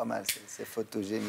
pas mal, c'est photogénique.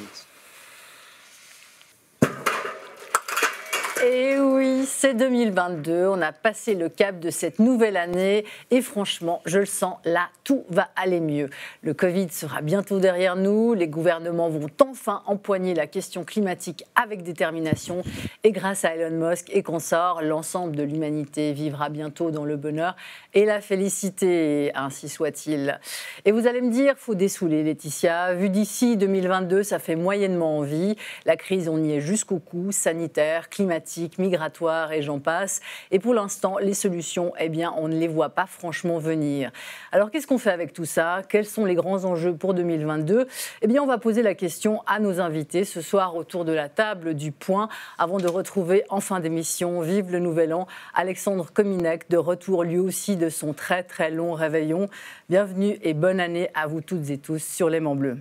Et oui, c'est 2022, on a passé le cap de cette nouvelle année et franchement, je le sens, là, tout va aller mieux. Le Covid sera bientôt derrière nous, les gouvernements vont enfin empoigner la question climatique avec détermination et grâce à Elon Musk et consorts, l'ensemble de l'humanité vivra bientôt dans le bonheur et la félicité, ainsi soit-il. Et vous allez me dire, faut dessouler Laetitia, vu d'ici 2022, ça fait moyennement envie, la crise on y est jusqu'au cou, sanitaire, climatique, migratoire et j'en passe. Et pour l'instant, les solutions, eh bien, on ne les voit pas franchement venir. Alors, qu'est-ce qu'on fait avec tout ça? Quels sont les grands enjeux pour 2022? Eh bien, on va poser la question à nos invités ce soir autour de la table du Point, avant de retrouver en fin d'émission, vive le nouvel an, Alexandre Kominec, de retour lui aussi de son très très long réveillon. Bienvenue et bonne année à vous toutes et tous sur l'Aimant Bleu.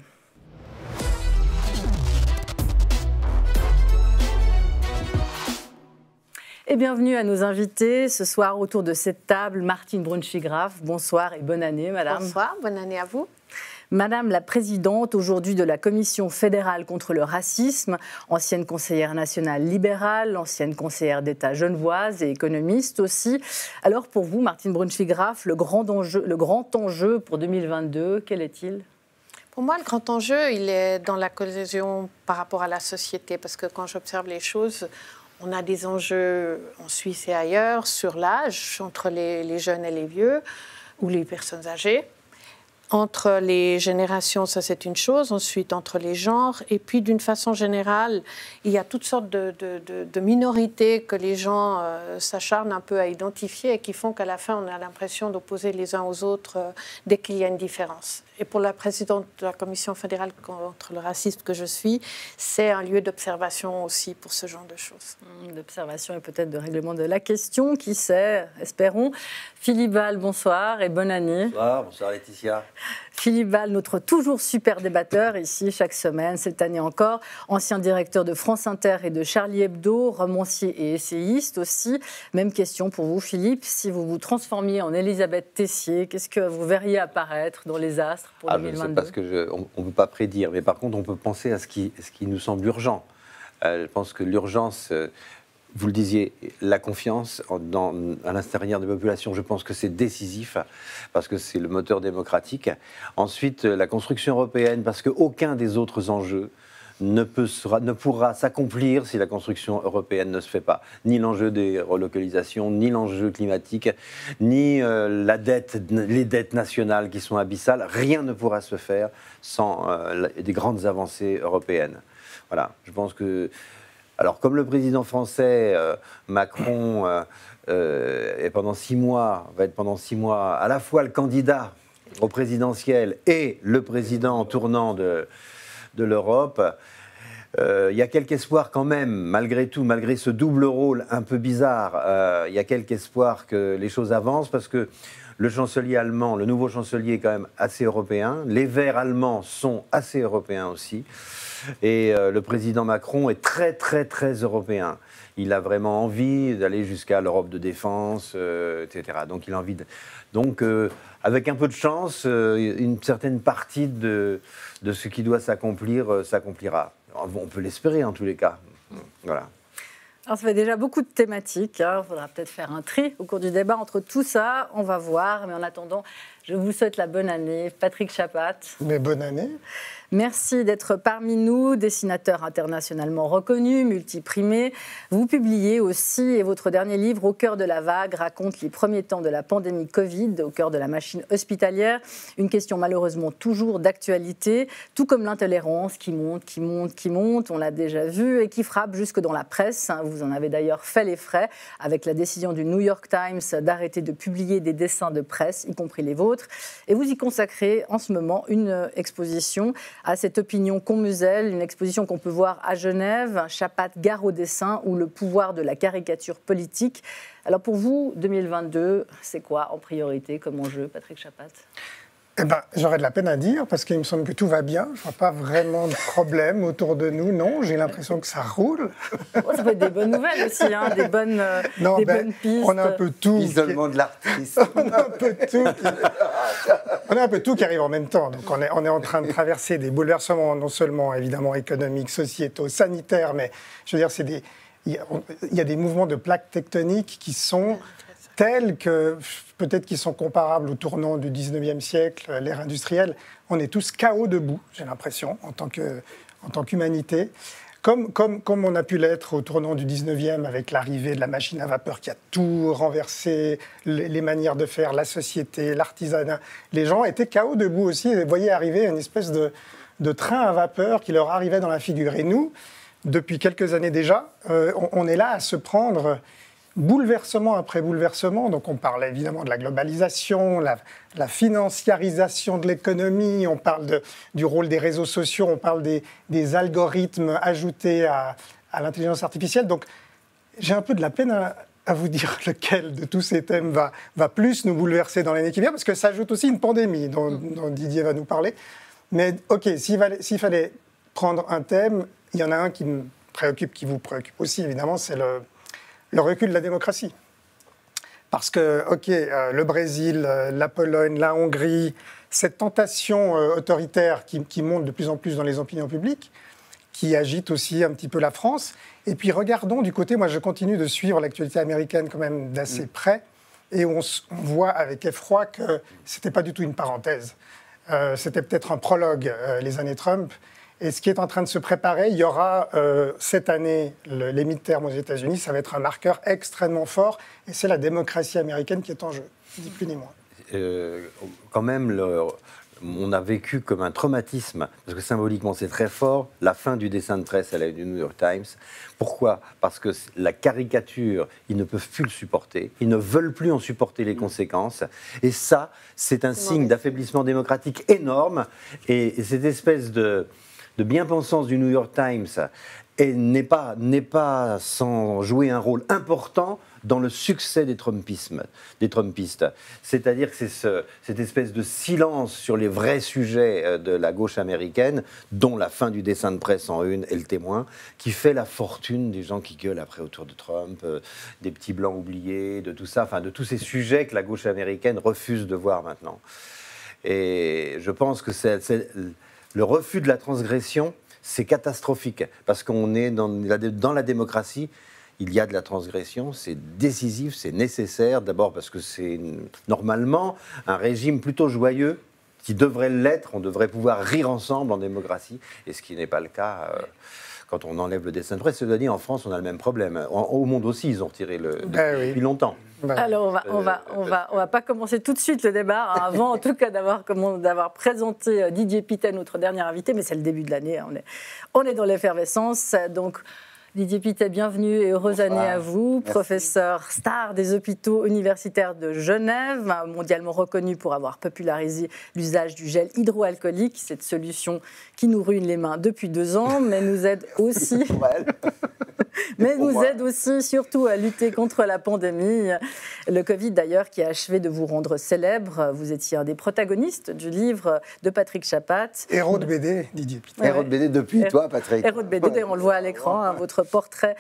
Et bienvenue à nos invités ce soir autour de cette table. Martine Brunschwig-Graf, bonsoir et bonne année, madame. Bonsoir, bonne année à vous. Madame la présidente aujourd'hui de la Commission fédérale contre le racisme, ancienne conseillère nationale libérale, ancienne conseillère d'État genevoise et économiste aussi. Alors pour vous, Martine Brunschwig-Graf, le grand enjeu pour 2022, quel est-il ? Pour moi, le grand enjeu, il est dans la cohésion par rapport à la société, parce que quand j'observe les choses, on a des enjeux en Suisse et ailleurs sur l'âge, entre les jeunes et les vieux, ou les personnes âgées. Entre les générations, ça c'est une chose. Ensuite, entre les genres. Et puis, d'une façon générale, il y a toutes sortes de minorités que les gens s'acharnent un peu à identifier et qui font qu'à la fin, on a l'impression d'opposer les uns aux autres dès qu'il y a une différence. Et pour la présidente de la Commission fédérale contre le racisme que je suis, c'est un lieu d'observation aussi pour ce genre de choses. D'observation et peut-être de règlement de la question, qui sait, espérons. Philippe Val, bonsoir et bonne année. Bonsoir, bonsoir Laetitia. Philippe Val, notre toujours super débatteur ici chaque semaine, cette année encore, ancien directeur de France Inter et de Charlie Hebdo, romancier et essayiste aussi. Même question pour vous Philippe, si vous vous transformiez en Elisabeth Tessier, qu'est-ce que vous verriez apparaître dans les astres pour 2022 ? Parce qu'on ne peut pas prédire, mais par contre on peut penser à ce qui nous semble urgent. Je pense que l'urgence... Vous le disiez, la confiance à l'intérieur des populations, je pense que c'est décisif parce que c'est le moteur démocratique. Ensuite, la construction européenne, parce qu'aucun des autres enjeux ne pourra s'accomplir si la construction européenne ne se fait pas. Ni l'enjeu des relocalisations, ni l'enjeu climatique, ni les dettes nationales qui sont abyssales. Rien ne pourra se faire sans des grandes avancées européennes. Voilà, je pense que... Alors, comme le président français, Macron, est pendant 6 mois, va être pendant 6 mois à la fois le candidat au présidentiel et le président en tournant de l'Europe, il y a quelque espoir quand même, malgré tout, malgré ce double rôle un peu bizarre, il y a quelque espoir que les choses avancent parce que le chancelier allemand, le nouveau chancelier est quand même assez européen, les Verts allemands sont assez européens aussi. Et le président Macron est très, très, très européen. Il a vraiment envie d'aller jusqu'à l'Europe de défense, etc. Donc, il a envie de... Donc, avec un peu de chance, une certaine partie de ce qui doit s'accomplir s'accomplira. On peut l'espérer, en tous les cas. Voilà. Alors, ça fait déjà beaucoup de thématiques. Il faudra peut-être faire un tri au cours du débat entre tout ça. On va voir. Mais en attendant, je vous souhaite la bonne année. Patrick Chapat. Mais bonne année. Merci d'être parmi nous, dessinateur internationalement reconnu, multiprimé. Vous publiez aussi, et votre dernier livre, Au cœur de la vague, raconte les premiers temps de la pandémie Covid, au cœur de la machine hospitalière. Une question malheureusement toujours d'actualité, tout comme l'intolérance qui monte, on l'a déjà vu, et qui frappe jusque dans la presse. Vous en avez d'ailleurs fait les frais avec la décision du New York Times d'arrêter de publier des dessins de presse, y compris les vôtres. Et vous y consacrez en ce moment une exposition à cette opinion qu'on muselle, une exposition qu'on peut voir à Genève, Chapat gare au dessin ou le pouvoir de la caricature politique. Alors pour vous, 2022, c'est quoi en priorité comme enjeu, Patrick Chapat ? Eh ben, j'aurais de la peine à dire parce qu'il me semble que tout va bien. Je ne vois pas vraiment de problème autour de nous. Non, j'ai l'impression que ça roule. Oh, ça peut être des bonnes nouvelles aussi, hein, des bonnes pistes. On a un peu tout. L'isolement de l'artiste. On a un peu tout qui arrive en même temps. Donc on est en train de traverser des bouleversements non seulement évidemment économiques, sociétaux, sanitaires, mais je veux dire, il y a des mouvements de plaques tectoniques qui sont tels que peut-être qu'ils sont comparables au tournant du 19e siècle, l'ère industrielle. On est tous KO debout, j'ai l'impression, en tant qu'humanité. Comme on a pu l'être au tournant du 19e avec l'arrivée de la machine à vapeur qui a tout renversé, les manières de faire, la société, l'artisanat. Les gens étaient KO debout aussi et voyaient arriver une espèce de train à vapeur qui leur arrivait dans la figure. Et nous, depuis quelques années déjà, on est là à se prendre bouleversement après bouleversement. Donc on parle évidemment de la globalisation, la financiarisation de l'économie, on parle du rôle des réseaux sociaux, on parle des algorithmes ajoutés à l'intelligence artificielle. Donc j'ai un peu de la peine à vous dire lequel de tous ces thèmes va plus nous bouleverser dans l'année qui vient, parce que ça ajoute aussi une pandémie dont Didier va nous parler. Mais ok, s'il fallait prendre un thème, il y en a un qui me préoccupe, qui vous préoccupe aussi évidemment, c'est le recul de la démocratie. Parce que, le Brésil, la Pologne, la Hongrie, cette tentation autoritaire qui monte de plus en plus dans les opinions publiques, qui agite aussi un petit peu la France. Et puis regardons du côté, moi je continue de suivre l'actualité américaine quand même d'assez près, et on voit avec effroi que ce n'était pas du tout une parenthèse. C'était peut-être un prologue, les années Trump. Et ce qui est en train de se préparer, il y aura cette année les midterms aux États-Unis, ça va être un marqueur extrêmement fort, et c'est la démocratie américaine qui est en jeu, ni plus ni moins. Quand même, on a vécu comme un traumatisme, parce que symboliquement c'est très fort, la fin du dessin de presse à la une du New York Times. Pourquoi ? Parce que la caricature, ils ne peuvent plus le supporter, ils ne veulent plus en supporter les conséquences, et ça, c'est un signe d'affaiblissement démocratique énorme, et cette espèce de bien-pensance du New York Times n'est pas sans jouer un rôle important dans le succès des Trumpistes. C'est-à-dire que c'est cette espèce de silence sur les vrais sujets de la gauche américaine, dont la fin du dessin de presse en une est le témoin, qui fait la fortune des gens qui gueulent après autour de Trump, des petits blancs oubliés, de tout ça, enfin de tous ces sujets que la gauche américaine refuse de voir maintenant. Et je pense que le refus de la transgression, c'est catastrophique, parce qu'on est dans la démocratie, il y a de la transgression, c'est décisif, c'est nécessaire, d'abord parce que c'est normalement un régime plutôt joyeux, qui devrait l'être, on devrait pouvoir rire ensemble en démocratie, et ce qui n'est pas le cas quand on enlève le dessin de presse. Cela dit, en France, on a le même problème. Au monde aussi, ils ont retiré depuis longtemps. Alors, on va pas commencer tout de suite le débat, hein, avant en tout cas d'avoir présenté Didier Pittet, notre dernier invité, mais c'est le début de l'année, hein, on est dans l'effervescence, donc Didier Pittet, bienvenue et heureuse année à vous. Merci. Professeur star des hôpitaux universitaires de Genève, mondialement reconnu pour avoir popularisé l'usage du gel hydroalcoolique, cette solution qui nous ruine les mains depuis 2 ans, mais nous aide aussi... surtout à lutter contre la pandémie. Le Covid, d'ailleurs, qui a achevé de vous rendre célèbre. Vous étiez un des protagonistes du livre de Patrick Chapat. Héros de BD, Didier Pittet. Héros de BD depuis toi, Patrick. Héros de BD, on le voit à l'écran, hein, votre portrait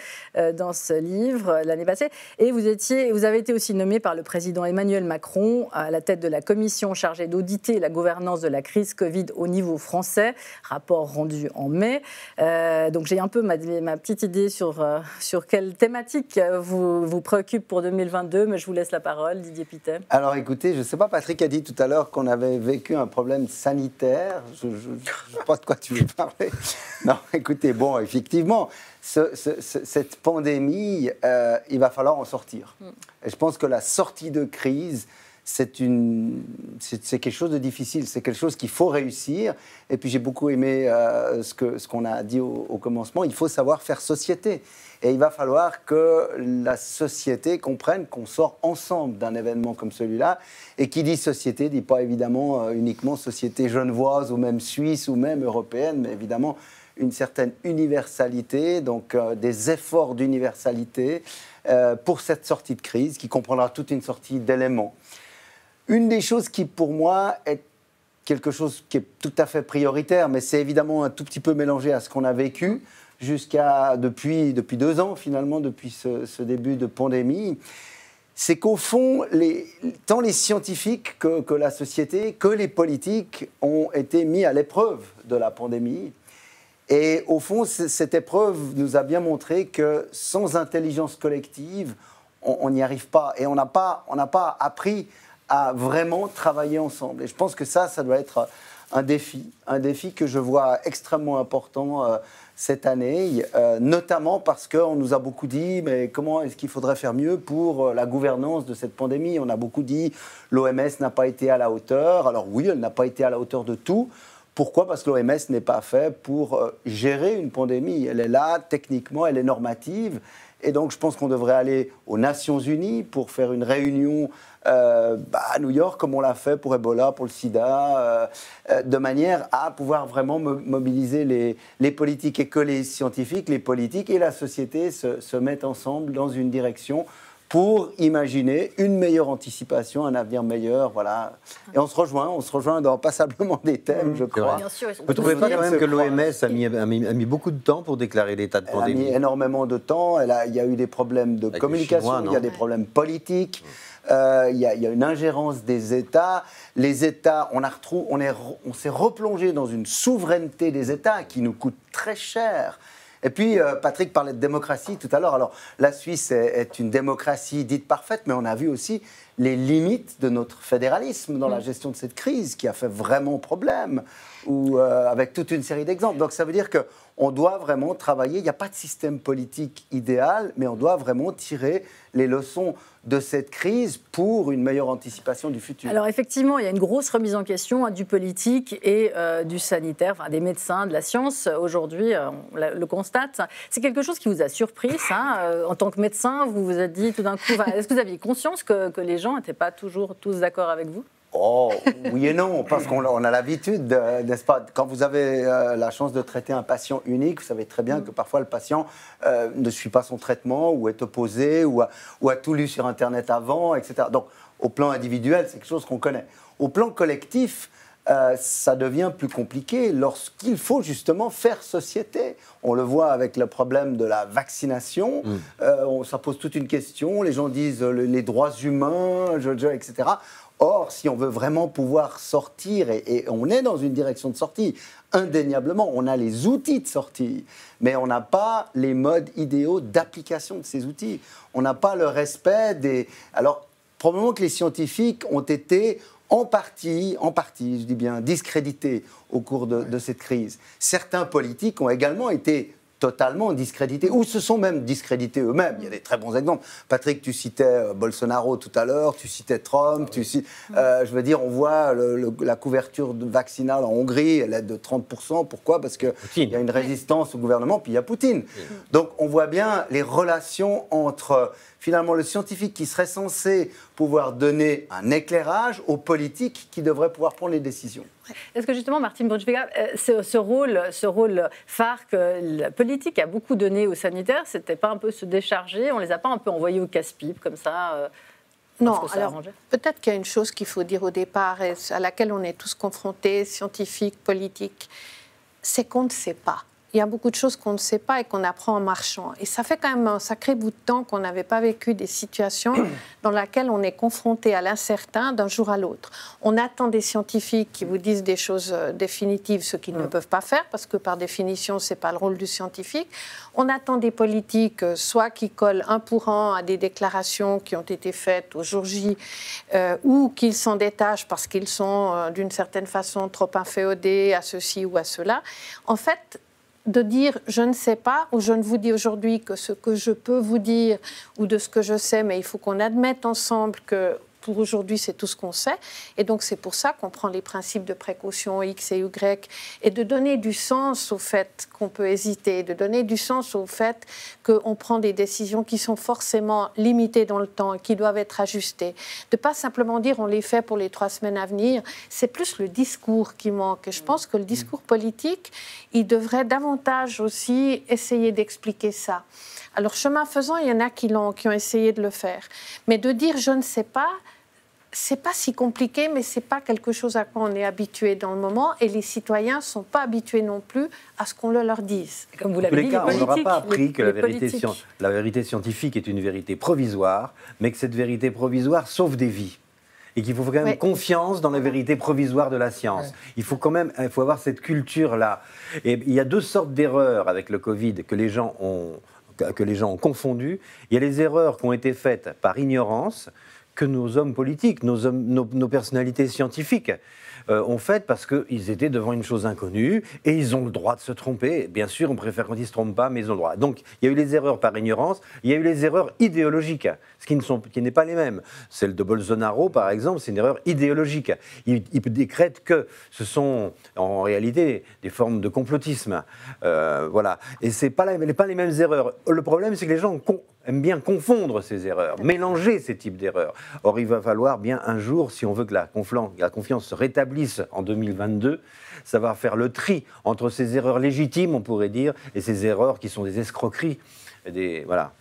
dans ce livre l'année passée. Et vous avez été aussi nommé par le président Emmanuel Macron à la tête de la commission chargée d'auditer la gouvernance de la crise Covid au niveau français. Rapport rendu en mai. Donc j'ai un peu ma petite idée sur quelle thématique vous préoccupe pour 2022, mais je vous laisse la parole, Didier Pittet. Alors écoutez, je ne sais pas, Patrick a dit tout à l'heure qu'on avait vécu un problème sanitaire. Je ne sais pas de quoi tu veux parler. Non, écoutez, bon, effectivement, cette pandémie, il va falloir en sortir. Et je pense que la sortie de crise, c'est quelque chose de difficile, c'est quelque chose qu'il faut réussir. Et puis j'ai beaucoup aimé ce qu'on a dit au commencement, il faut savoir faire société. Et il va falloir que la société comprenne qu'on sort ensemble d'un événement comme celui-là. Et qui dit société, ne dit pas évidemment uniquement société genevoise ou même suisse ou même européenne, mais évidemment une certaine universalité, donc des efforts d'universalité pour cette sortie de crise qui comprendra toute une sortie d'éléments. Une des choses qui, pour moi, est quelque chose qui est tout à fait prioritaire, mais c'est évidemment un tout petit peu mélangé à ce qu'on a vécu depuis 2 ans, finalement, depuis ce début de pandémie. C'est qu'au fond, tant les scientifiques que la société, que les politiques ont été mis à l'épreuve de la pandémie. Et au fond, cette épreuve nous a bien montré que sans intelligence collective, on n'y arrive pas. Et on n'a pas appris à vraiment travailler ensemble. Et je pense que ça doit être un défi que je vois extrêmement important cette année, notamment parce qu'on nous a beaucoup dit, mais comment est-ce qu'il faudrait faire mieux pour la gouvernance de cette pandémie? On a beaucoup dit, l'OMS n'a pas été à la hauteur. Alors oui, elle n'a pas été à la hauteur de tout. Pourquoi? Parce que l'OMS n'est pas fait pour gérer une pandémie. Elle est là, techniquement, elle est normative. Et donc, je pense qu'on devrait aller aux Nations Unies pour faire une réunion à New York, comme on l'a fait pour Ebola, pour le sida, de manière à pouvoir vraiment mobiliser les politiques et que les scientifiques, les politiques et la société se mettent ensemble dans une direction pour imaginer une meilleure anticipation, un avenir meilleur, voilà. Et on se rejoint dans passablement des thèmes, je crois. Bien sûr, vous ne trouvez pas quand même que l'OMS a mis beaucoup de temps pour déclarer l'état de pandémie? Elle a mis énormément de temps, il y a eu des problèmes de communication, il y a des problèmes politiques, il y a une ingérence des États. Les États, on s'est replongé dans une souveraineté des États qui nous coûte très cher. Et puis, Patrick parlait de démocratie tout à l'heure. Alors, la Suisse est une démocratie dite parfaite, mais on a vu aussi les limites de notre fédéralisme dans la gestion de cette crise, qui a fait vraiment problème, avec toute une série d'exemples. Donc, ça veut dire qu'on doit vraiment travailler. Il n'y a pas de système politique idéal, mais on doit vraiment tirer les leçons de cette crise pour une meilleure anticipation du futur. Alors effectivement, il y a une grosse remise en question du politique et du sanitaire, enfin des médecins, de la science. Aujourd'hui, on le constate. C'est quelque chose qui vous a surpris, ça? En tant que médecin, vous vous êtes dit tout d'un coup, est-ce que vous aviez conscience que les gens n'étaient pas toujours tous d'accord avec vous? Oh, oui et non, parce qu'on a l'habitude, n'est-ce pas, quand vous avez la chance de traiter un patient unique, vous savez très bien que parfois le patient ne suit pas son traitement ou est opposé ou a tout lu sur Internet avant, etc. Donc, au plan individuel, c'est quelque chose qu'on connaît. Au plan collectif, ça devient plus compliqué lorsqu'il faut justement faire société. On le voit avec le problème de la vaccination, ça pose toute une question, les gens disent les droits humains, etc. Or, si on veut vraiment pouvoir sortir, et on est dans une direction de sortie, indéniablement, on a les outils de sortie, mais on n'a pas les modes idéaux d'application de ces outils. On n'a pas le respect des... Alors, probablement que les scientifiques ont été en partie, je dis bien, discrédités au cours de cette crise. Certains politiques ont également été totalement discrédités, ou se sont même discrédités eux-mêmes. Il y a des très bons exemples. Patrick, tu citais Bolsonaro tout à l'heure, tu citais Trump, je veux dire, on voit la couverture vaccinale en Hongrie, elle est de 30%. Pourquoi? Parce qu'il y a une résistance au gouvernement, puis il y a Poutine. Donc on voit bien les relations entre, finalement, le scientifique qui serait censé pouvoir donner un éclairage aux politiques qui devraient pouvoir prendre les décisions. Est-ce que justement, Martine Brunschweiger, ce rôle phare que la politique a beaucoup donné aux sanitaires, c'était pas un peu se décharger? On les a pas un peu envoyés au casse-pipe comme ça? Non, alors peut-être qu'il y a une chose qu'il faut dire au départ et à laquelle on est tous confrontés, scientifiques, politiques, c'est qu'on ne sait pas. Il y a beaucoup de choses qu'on ne sait pas et qu'on apprend en marchant. Et ça fait quand même un sacré bout de temps qu'on n'avait pas vécu des situations dans lesquelles on est confronté à l'incertain d'un jour à l'autre. On attend des scientifiques qui vous disent des choses définitives, ce qu'ils ne peuvent pas faire, parce que par définition, ce n'est pas le rôle du scientifique. On attend des politiques, soit qui collent un pour un à des déclarations qui ont été faites au jour J, ou qu'ils s'en détachent parce qu'ils sont, d'une certaine façon, trop inféodés à ceci ou à cela. En fait, de dire « je ne sais pas » ou « je ne vous dis aujourd'hui que ce que je peux vous dire ou de ce que je sais, mais il faut qu'on admette ensemble que pour aujourd'hui, c'est tout ce qu'on sait. » Et donc, c'est pour ça qu'on prend les principes de précaution X et Y et de donner du sens au fait qu'on peut hésiter, de donner du sens au fait qu'on prend des décisions qui sont forcément limitées dans le temps et qui doivent être ajustées. De ne pas simplement dire « on les fait pour les 3 semaines à venir », c'est plus le discours qui manque. Et je pense que le discours politique, il devrait davantage aussi essayer d'expliquer ça. Alors, chemin faisant, il y en a qui ont essayé de le faire. Mais de dire « je ne sais pas », c'est pas si compliqué, mais c'est pas quelque chose à quoi on est habitué dans le moment, et les citoyens sont pas habitués non plus à ce qu'on leur dise. Comme vous Dans tous l'avez les dit, cas, on n'aura pas appris que la politiques. vérité scientifique est une vérité provisoire, mais que cette vérité provisoire sauve des vies. Et qu'il faut quand même confiance dans la vérité provisoire de la science. Il faut quand même avoir cette culture-là. Et il y a deux sortes d'erreurs avec le Covid que les gens ont confondues. Il y a les erreurs qui ont été faites par ignorance, que nos hommes politiques, nos personnalités scientifiques ont faites parce qu'ils étaient devant une chose inconnue et ils ont le droit de se tromper. Bien sûr, on préfère quand ils ne se trompent pas, mais ils ont le droit. Donc, il y a eu les erreurs par ignorance, il y a eu les erreurs idéologiques, ce qui n'est pas les mêmes. Celle de Bolsonaro, par exemple, c'est une erreur idéologique. Il décrète que ce sont en réalité des formes de complotisme. Voilà. Et ce n'est pas les mêmes erreurs. Le problème, c'est que les gens aiment bien confondre ces erreurs, mélanger ces types d'erreurs. Or, il va falloir bien un jour, si on veut que la confiance se rétablisse en 2022, savoir faire le tri entre ces erreurs légitimes, on pourrait dire, et ces erreurs qui sont des escroqueries. Voilà.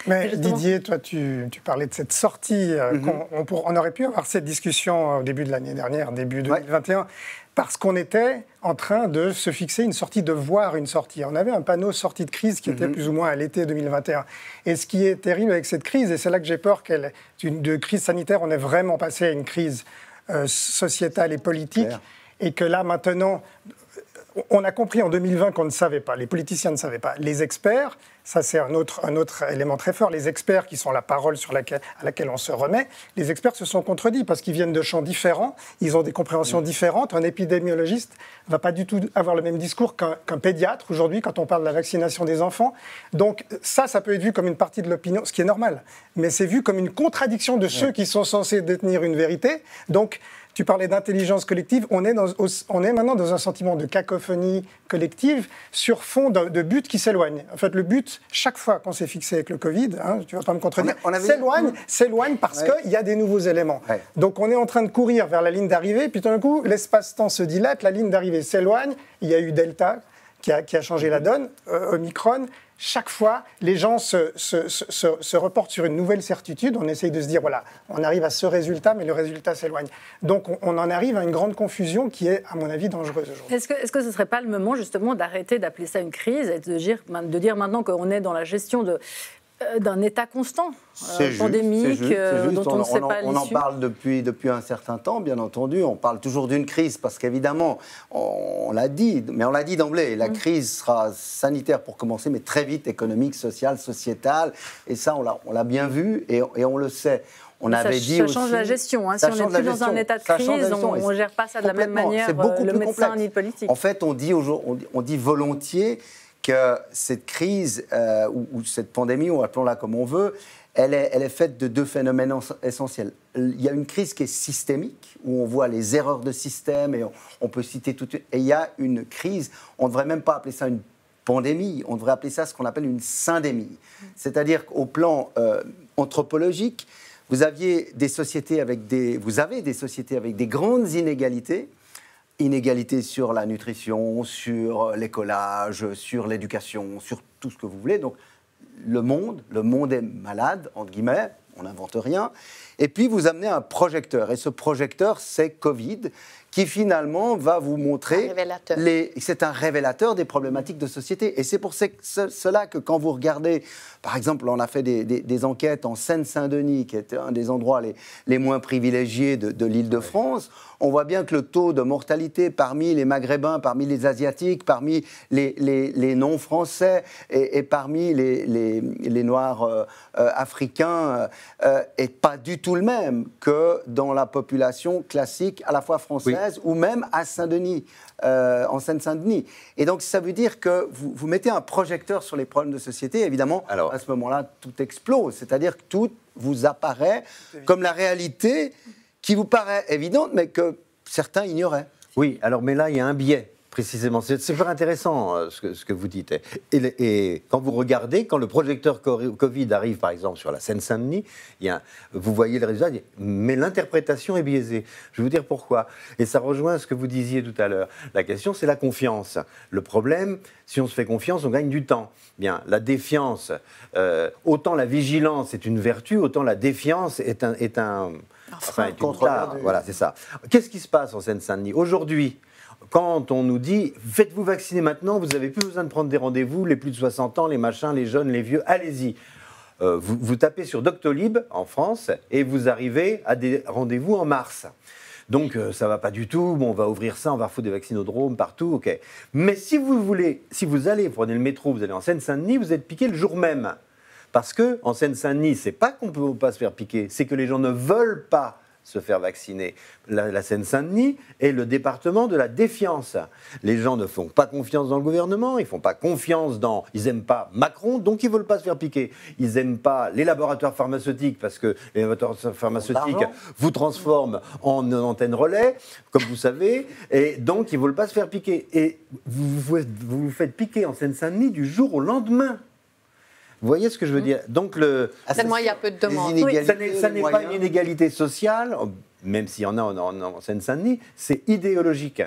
Mais Didier, toi, tu parlais de cette sortie. On aurait pu avoir cette discussion au début de l'année dernière, début 2021, parce qu'on était en train de se fixer une sortie, de voir une sortie. On avait un panneau sortie de crise qui était plus ou moins à l'été 2021. Et ce qui est terrible avec cette crise, et c'est là que j'ai peur de crise sanitaire, on est vraiment passé à une crise sociétale et politique, et que là, maintenant, on a compris en 2020 qu'on ne savait pas, les politiciens ne savaient pas. Les experts, ça c'est un autre élément très fort, les experts qui sont la parole à laquelle on se remet, les experts se sont contredits parce qu'ils viennent de champs différents, ils ont des compréhensions différentes. Un épidémiologiste ne va pas du tout avoir le même discours qu'un pédiatre aujourd'hui quand on parle de la vaccination des enfants. Donc ça peut être vu comme une partie de l'opinion, ce qui est normal, mais c'est vu comme une contradiction de ceux qui sont censés détenir une vérité. Donc, tu parlais d'intelligence collective, on est maintenant dans un sentiment de cacophonie collective sur fond de buts qui s'éloignent. En fait, le but, chaque fois qu'on s'est fixé avec le Covid, tu ne vas pas me contredire, s'éloigne parce qu'il y a des nouveaux éléments. Donc on est en train de courir vers la ligne d'arrivée, puis tout d'un coup, l'espace-temps se dilate, la ligne d'arrivée s'éloigne, il y a eu Delta qui a changé la donne, Omicron. Chaque fois, les gens se reportent sur une nouvelle certitude. On essaye de se dire, voilà, on arrive à ce résultat, mais le résultat s'éloigne. Donc, on en arrive à une grande confusion qui est, à mon avis, dangereuse aujourd'hui. Est-ce que ce ne serait pas le moment, justement, d'arrêter d'appeler ça une crise et de dire maintenant qu'on est dans la gestion d'un état constant, pandémique, dont on ne sait pas l'issue. On en parle depuis un certain temps, bien entendu. On parle toujours d'une crise parce qu'évidemment, on l'a dit, mais on l'a dit d'emblée, la crise sera sanitaire pour commencer, mais très vite économique, sociale, sociétale. Et ça, on l'a bien vu et on le sait. Ça change la gestion. Si on n'est plus dans un état de crise, on ne gère pas ça de la même manière, le médecin ni le politique. En fait, on dit volontiers que cette crise ou cette pandémie, ou appelons-la comme on veut, elle est faite de deux phénomènes essentiels. Il y a une crise qui est systémique, où on voit les erreurs de système, et on peut citer tout de suite. Et il y a une crise, on ne devrait même pas appeler ça une pandémie, on devrait appeler ça ce qu'on appelle une syndémie. C'est-à-dire qu'au plan anthropologique, vous avez des sociétés avec des grandes inégalités sur la nutrition, sur l'écolage, sur l'éducation, sur tout ce que vous voulez. Donc, le monde est malade, entre guillemets, on n'invente rien. Et puis, vous amenez un projecteur. Et ce projecteur, c'est Covid, qui finalement va vous montrer... C'est un révélateur des problématiques de société. Et c'est pour cela que quand vous regardez... Par exemple, on a fait des enquêtes en Seine-Saint-Denis, qui était un des endroits les moins privilégiés de l'Île-de-France. On voit bien que le taux de mortalité parmi les Maghrébins, parmi les Asiatiques, parmi les non-Français et parmi les Noirs africains est pas du tout le même que dans la population classique, à la fois française ou même à Saint-Denis, en Seine-Saint-Denis. Et donc, ça veut dire que vous mettez un projecteur sur les problèmes de société, évidemment, à ce moment-là, tout explose. C'est-à-dire que tout vous apparaît comme la réalité qui vous paraît évidente, mais que certains ignoraient. Oui, alors, mais là, il y a un biais précisément. C'est super intéressant ce que vous dites. Et quand vous regardez, quand le projecteur Covid arrive, par exemple, sur la Seine-Saint-Denis, vous voyez le résultat, mais l'interprétation est biaisée. Je vais vous dire pourquoi. Et ça rejoint ce que vous disiez tout à l'heure. La question, c'est la confiance. Le problème, si on se fait confiance, on gagne du temps. Bien, la défiance, autant la vigilance est une vertu, autant la défiance est une tare. Voilà, c'est ça. Qu'est-ce qui se passe en Seine-Saint-Denis aujourd'hui ? Quand on nous dit « faites-vous vacciner maintenant, vous n'avez plus besoin de prendre des rendez-vous, les plus de 60 ans, les machins, les jeunes, les vieux, allez-y ». Vous tapez sur Doctolib en France et vous arrivez à des rendez-vous en mars. Donc ça ne va pas du tout, bon, on va ouvrir ça, on va refoutre des vaccinodromes partout, ok. Mais si vous allez, vous prenez le métro, vous allez en Seine-Saint-Denis, vous êtes piqué le jour même. Parce qu'en Seine-Saint-Denis, ce n'est pas qu'on ne peut pas se faire piquer, c'est que les gens ne veulent pas se faire vacciner. La Seine-Saint-Denis est le département de la défiance. Les gens ne font pas confiance dans le gouvernement, ils ne font pas confiance ils n'aiment pas Macron, donc ils ne veulent pas se faire piquer. Ils n'aiment pas les laboratoires pharmaceutiques, parce que les laboratoires pharmaceutiques vous transforment en antenne relais, comme vous savez, et donc ils ne veulent pas se faire piquer. Et vous vous faites piquer en Seine-Saint-Denis du jour au lendemain. Vous voyez ce que je veux dire? Donc tellement il y a peu de demandes. Ça n'est pas une inégalité sociale, même s'il y en a en Seine-Saint-Denis, c'est idéologique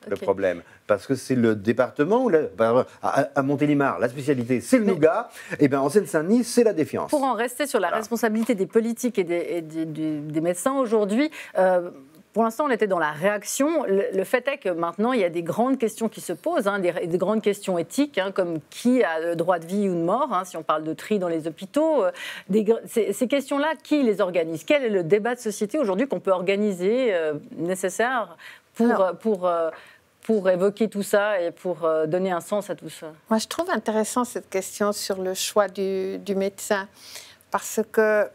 le problème. Parce que c'est le département, à Montélimar, la spécialité, c'est le nougat, et bien en Seine-Saint-Denis, c'est la défiance. Pour en rester sur la responsabilité des politiques et des médecins aujourd'hui, pour l'instant, on était dans la réaction. Le fait est que maintenant, il y a des grandes questions qui se posent, des grandes questions éthiques, comme qui a le droit de vie ou de mort, si on parle de tri dans les hôpitaux. Ces questions-là, qui les organise? Quel est le débat de société aujourd'hui qu'on peut organiser nécessaire pour évoquer tout ça et pour donner un sens à tout ça? Moi, je trouve intéressant cette question sur le choix du médecin, parce que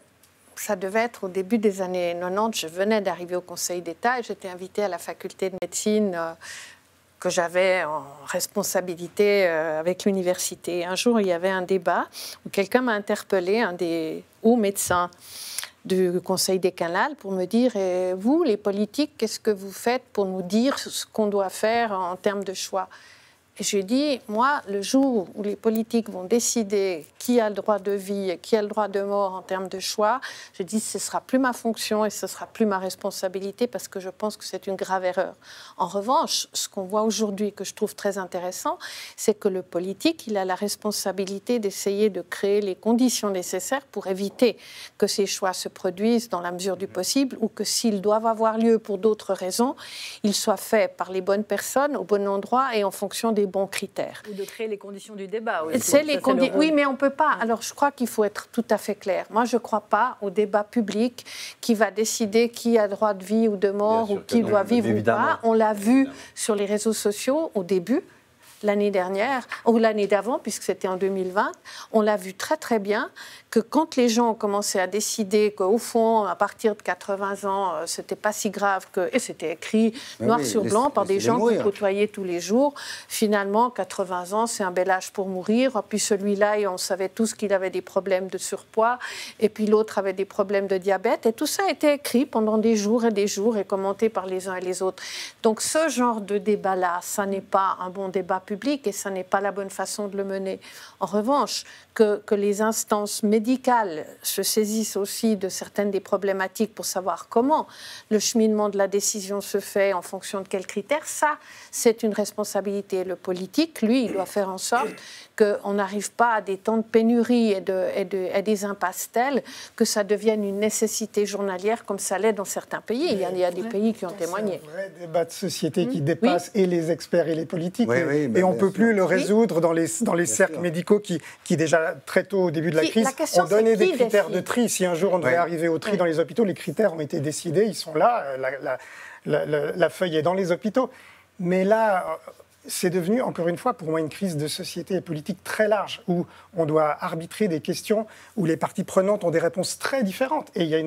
ça devait être au début des années 90. Je venais d'arriver au Conseil d'État et j'étais invitée à la faculté de médecine que j'avais en responsabilité avec l'université. Un jour, il y avait un débat où quelqu'un m'a interpellé, un des hauts médecins du Conseil décanal, pour me dire « Et vous, les politiques, qu'est-ce que vous faites pour nous dire ce qu'on doit faire en termes de choix ?» Et je lui ai dit, moi, le jour où les politiques vont décider qui a le droit de vie et qui a le droit de mort en termes de choix, je dis, ce ne sera plus ma fonction et ce ne sera plus ma responsabilité parce que je pense que c'est une grave erreur. En revanche, ce qu'on voit aujourd'hui, que je trouve très intéressant, c'est que le politique, il a la responsabilité d'essayer de créer les conditions nécessaires pour éviter que ces choix se produisent dans la mesure du possible ou que s'ils doivent avoir lieu pour d'autres raisons, ils soient faits par les bonnes personnes, au bon endroit et en fonction des bons critères. Ou de créer les conditions du débat. Oui, oui, mais on ne peut pas. Alors, je crois qu'il faut être tout à fait clair. Moi, je ne crois pas au débat public qui va décider qui a droit de vie ou de mort ou qui doit vivre ou pas. On l'a vu sur les réseaux sociaux au début, l'année dernière, ou l'année d'avant, puisque c'était en 2020. On l'a vu très, très bien que quand les gens ont commencé à décider qu'au fond, à partir de 80 ans, c'était pas si grave et c'était écrit noir sur blanc par des gens qu'on côtoyait tous les jours, finalement, 80 ans, c'est un bel âge pour mourir. Puis celui-là, on savait tous qu'il avait des problèmes de surpoids, et puis l'autre avait des problèmes de diabète, et tout ça a été écrit pendant des jours et commenté par les uns et les autres. Donc ce genre de débat-là, ça n'est pas un bon débat public, et ça n'est pas la bonne façon de le mener. En revanche, que les instances médicales se saisissent aussi de certaines des problématiques pour savoir comment le cheminement de la décision se fait, en fonction de quels critères, ça, c'est une responsabilité. Le politique, lui, il doit faire en sorte qu'on n'arrive pas à des temps de pénurie et des impasses telles que ça devienne une nécessité journalière comme ça l'est dans certains pays. Il y a des pays qui ont témoigné. C'est un vrai débat de société qui dépasse et les experts et les politiques. Et on ne peut plus le résoudre dans les cercles médicaux qui déjà très tôt au début de la crise ont donné des critères de tri. Si un jour on devait arriver au tri dans les hôpitaux, les critères ont été décidés, ils sont là, la feuille est dans les hôpitaux. Mais là, c'est devenu, encore une fois, pour moi, une crise de société et politique très large, où on doit arbitrer des questions, où les parties prenantes ont des réponses très différentes. Et il y a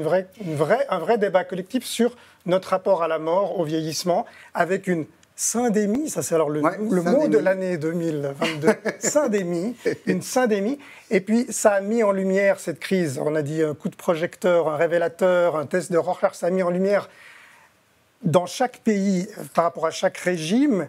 un vrai débat collectif sur notre rapport à la mort, au vieillissement, avec une syndémie, ça c'est alors le mot de l'année 2022, syndémie, une syndémie. Et puis ça a mis en lumière cette crise, on a dit un coup de projecteur, un révélateur, un test de Rorschach, ça a mis en lumière dans chaque pays, par rapport à chaque régime,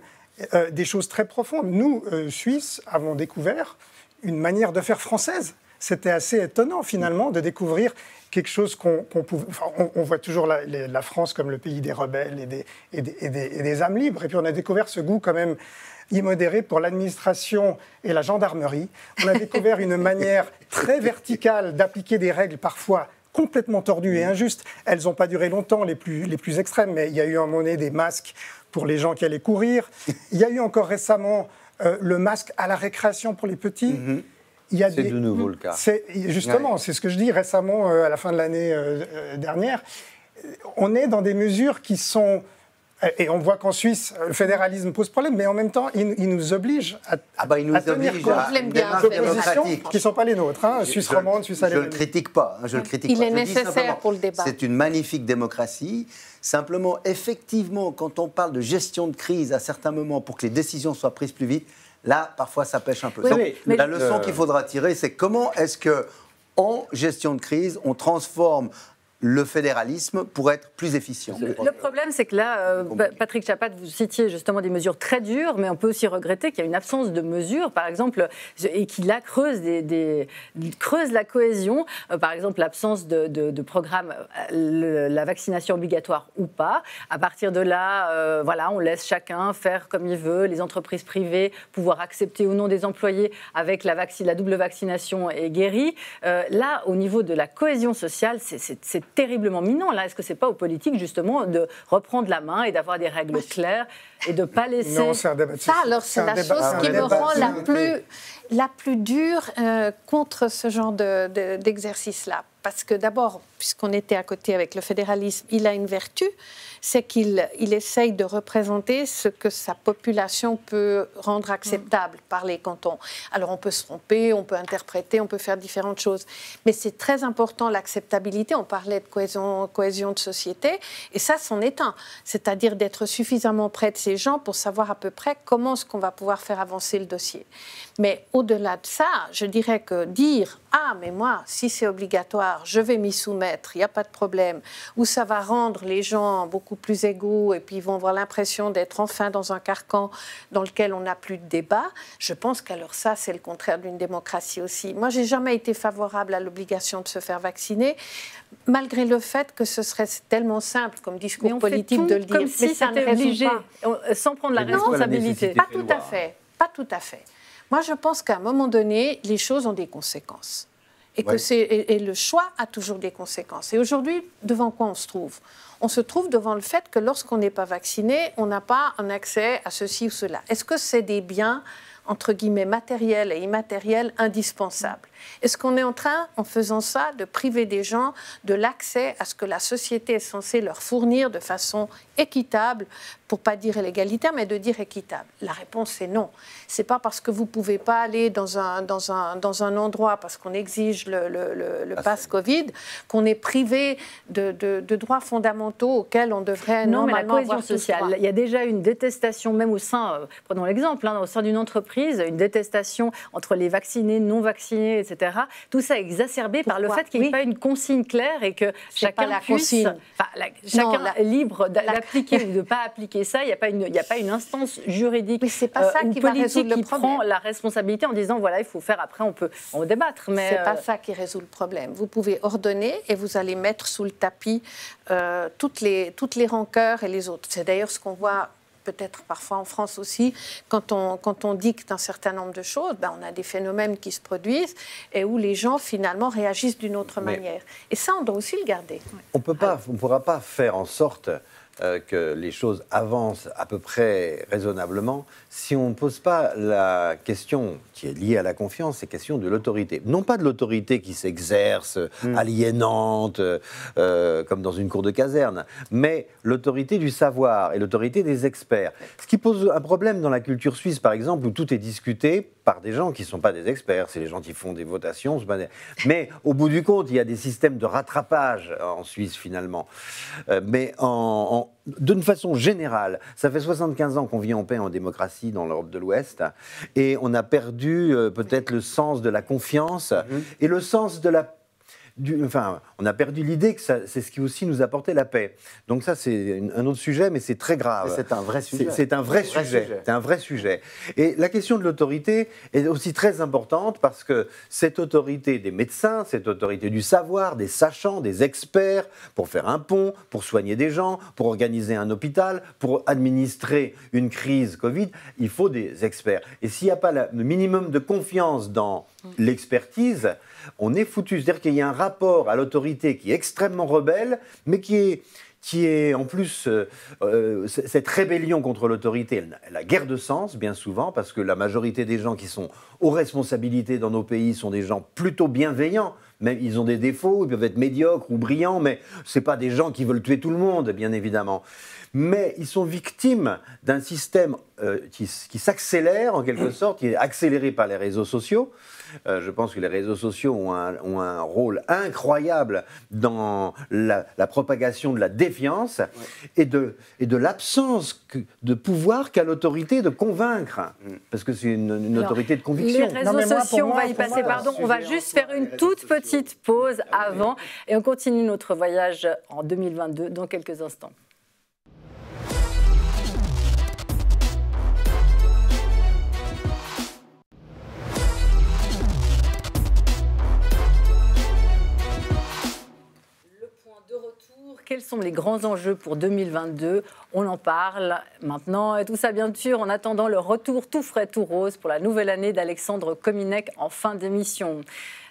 des choses très profondes. Nous, Suisses, avons découvert une manière de faire française. C'était assez étonnant, finalement, de découvrir quelque chose qu'on pouvait... Enfin, on voit toujours la France comme le pays des rebelles et des âmes libres. Et puis, on a découvert ce goût quand même immodéré pour l'administration et la gendarmerie. On a découvert une manière très verticale d'appliquer des règles parfois complètement tordues et injustes. Elles n'ont pas duré longtemps, les plus extrêmes, mais il y a eu un moment donné des masques pour les gens qui allaient courir. Il y a eu encore récemment le masque à la récréation pour les petits. C'est de nouveau le cas. Justement, c'est ce que je dis récemment, à la fin de l'année dernière. On est dans des mesures qui sont... Et on voit qu'en Suisse, le fédéralisme pose problème, mais en même temps, il nous oblige à tenir compte d'oppositions qui ne sont pas les nôtres. Suisse romande, Suisse alémanique. Je ne le critique pas. Il est nécessaire pour le débat. C'est une magnifique démocratie. Simplement, effectivement, quand on parle de gestion de crise à certains moments pour que les décisions soient prises plus vite, là, parfois, ça pêche un peu. Oui, Donc, mais la leçon qu'il faudra tirer, c'est comment est-ce qu'en gestion de crise, on transforme le fédéralisme pour être plus efficient. Le problème, c'est que là, Patrick Chapat, vous citiez justement des mesures très dures, mais on peut aussi regretter qu'il y a une absence de mesures, par exemple, et qui là creuse la cohésion. Par exemple, l'absence de programme, la vaccination obligatoire ou pas. À partir de là, voilà, on laisse chacun faire comme il veut, les entreprises privées pouvoir accepter ou non des employés avec la double vaccination est guérie. Là, au niveau de la cohésion sociale, c'est terriblement minant. Là, est-ce que c'est pas aux politiques justement de reprendre la main et d'avoir des règles claires et de ne pas laisser... Non, c'est un débat. Ça, alors, c'est la chose qui me rend la plus dure contre ce genre d'exercice-là. Parce que d'abord, puisqu'on était à côté avec le fédéralisme, il a une vertu, c'est qu'il essaye de représenter ce que sa population peut rendre acceptable par les cantons. Alors on peut se tromper, on peut interpréter, on peut faire différentes choses. Mais c'est très important l'acceptabilité. On parlait de cohésion de société, et ça, c'en est un. C'est-à-dire d'être suffisamment près de ces gens pour savoir à peu près comment est-ce qu'on va pouvoir faire avancer le dossier. Mais au-delà de ça, je dirais que dire « Ah, mais moi, si c'est obligatoire, je vais m'y soumettre, il n'y a pas de problème », ou ça va rendre les gens beaucoup plus égaux et puis ils vont avoir l'impression d'être enfin dans un carcan dans lequel on n'a plus de débat, je pense qu'alors ça, c'est le contraire d'une démocratie aussi. Moi, je n'ai jamais été favorable à l'obligation de se faire vacciner, malgré le fait que ce serait tellement simple comme discours politique de le dire. Comme si c'était obligé, sans prendre la responsabilité. Pas tout à fait, pas tout à fait. Moi, je pense qu'à un moment donné, les choses ont des conséquences. Et, et le choix a toujours des conséquences. Et aujourd'hui, devant quoi on se trouve ? On se trouve devant le fait que lorsqu'on n'est pas vacciné, on n'a pas un accès à ceci ou cela. Est-ce que c'est des biens, entre guillemets, matériels et immatériels indispensables ? Est-ce qu'on est en train, en faisant ça, de priver des gens de l'accès à ce que la société est censée leur fournir de façon équitable, pour ne pas dire l'égalitaire, mais de dire équitable? La réponse est non. Ce n'est pas parce que vous ne pouvez pas aller dans un endroit, parce qu'on exige le pass Covid, qu'on est privé de droits fondamentaux auxquels on devrait normalement avoir tous droit. Il y a déjà une détestation, même au sein, prenons l'exemple, au sein d'une entreprise, une détestation entre les vaccinés, non vaccinés, etc. Tout ça est exacerbé par le fait qu'il n'y ait pas une consigne claire et que chacun puisse... chacun est libre d'appliquer ou de ne pas appliquer ça. Il n'y a pas une instance juridique ou politique qui prend la responsabilité en disant voilà, il faut faire, après on peut en débattre. Mais c'est pas ça qui résout le problème. Vous pouvez ordonner et vous allez mettre sous le tapis toutes les rancœurs et les autres. C'est d'ailleurs ce qu'on voit peut-être parfois en France aussi, quand on dicte un certain nombre de choses, on a des phénomènes qui se produisent et où les gens finalement réagissent d'une autre manière. Et ça, on doit aussi le garder. On ne pourra pas faire en sorte que les choses avancent à peu près raisonnablement si on ne pose pas la question qui est liée à la confiance, c'est la question de l'autorité. Non pas de l'autorité qui s'exerce, aliénante, comme dans une cour de caserne, mais l'autorité du savoir et l'autorité des experts. Ce qui pose un problème dans la culture suisse, par exemple, où tout est discuté par des gens qui ne sont pas des experts, c'est les gens qui font des votations. Mais au bout du compte, il y a des systèmes de rattrapage en Suisse, finalement. Mais d'une façon générale, ça fait 75 ans qu'on vit en paix en démocratie dans l'Europe de l'Ouest, et on a perdu peut-être le sens de la confiance et le sens de on a perdu l'idée que c'est ce qui aussi nous apportait la paix. Donc ça, c'est un autre sujet, mais c'est très grave. C'est un vrai sujet. C'est un vrai sujet. C'est un vrai sujet. Et la question de l'autorité est aussi très importante parce que cette autorité des médecins, cette autorité du savoir, des sachants, des experts, pour faire un pont, pour soigner des gens, pour organiser un hôpital, pour administrer une crise Covid, il faut des experts. Et s'il n'y a pas le minimum de confiance dans l'expertise, on est foutu. C'est-à-dire qu'il y a un rapport à l'autorité qui est extrêmement rebelle, mais qui est en plus, cette rébellion contre l'autorité, elle a guère de sens, bien souvent, parce que la majorité des gens qui sont aux responsabilités dans nos pays sont des gens plutôt bienveillants. Même, ils ont des défauts, ils peuvent être médiocres ou brillants, mais ce n'est pas des gens qui veulent tuer tout le monde, bien évidemment. Mais ils sont victimes d'un système qui s'accélère, en quelque sorte, qui est accéléré par les réseaux sociaux. Je pense que les réseaux sociaux ont un rôle incroyable dans la propagation de la défiance et de l'absence de pouvoir qu'a l'autorité de convaincre. Parce que c'est une autorité de conviction. Les réseaux sociaux, on va y passer, pardon. On va juste faire une toute petite pause avant et on continue notre voyage en 2022 dans quelques instants. Quels sont les grands enjeux pour 2022 ? On en parle maintenant. Et tout ça, bien sûr, en attendant le retour tout frais, tout rose pour la nouvelle année d'Alexandre Kominec en fin d'émission.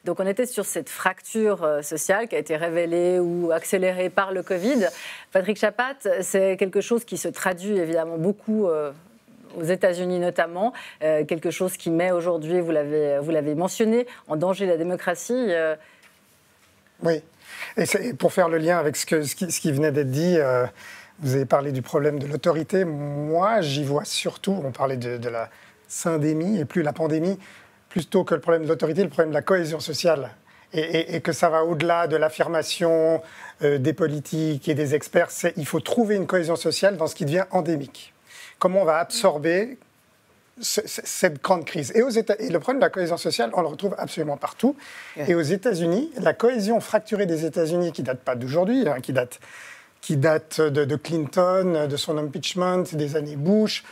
Donc, on était sur cette fracture sociale qui a été révélée ou accélérée par le Covid. Patrick Chapat, c'est quelque chose qui se traduit évidemment beaucoup aux États-Unis notamment. Quelque chose qui met aujourd'hui, vous l'avez mentionné, en danger la démocratie. Oui. Et pour faire le lien avec ce qui venait d'être dit, vous avez parlé du problème de l'autorité. Moi, j'y vois surtout, on parlait de la syndémie et plus la pandémie, plutôt que le problème de l'autorité, le problème de la cohésion sociale. Et que ça va au-delà de l'affirmation des politiques et des experts. Il faut trouver une cohésion sociale dans ce qui devient endémique. Comment on va absorber cette grande crise. Et le problème de la cohésion sociale, on le retrouve absolument partout. Et aux États-Unis, la cohésion fracturée des États-Unis, qui ne date pas d'aujourd'hui, hein, qui date de Clinton, de son impeachment, des années Bush,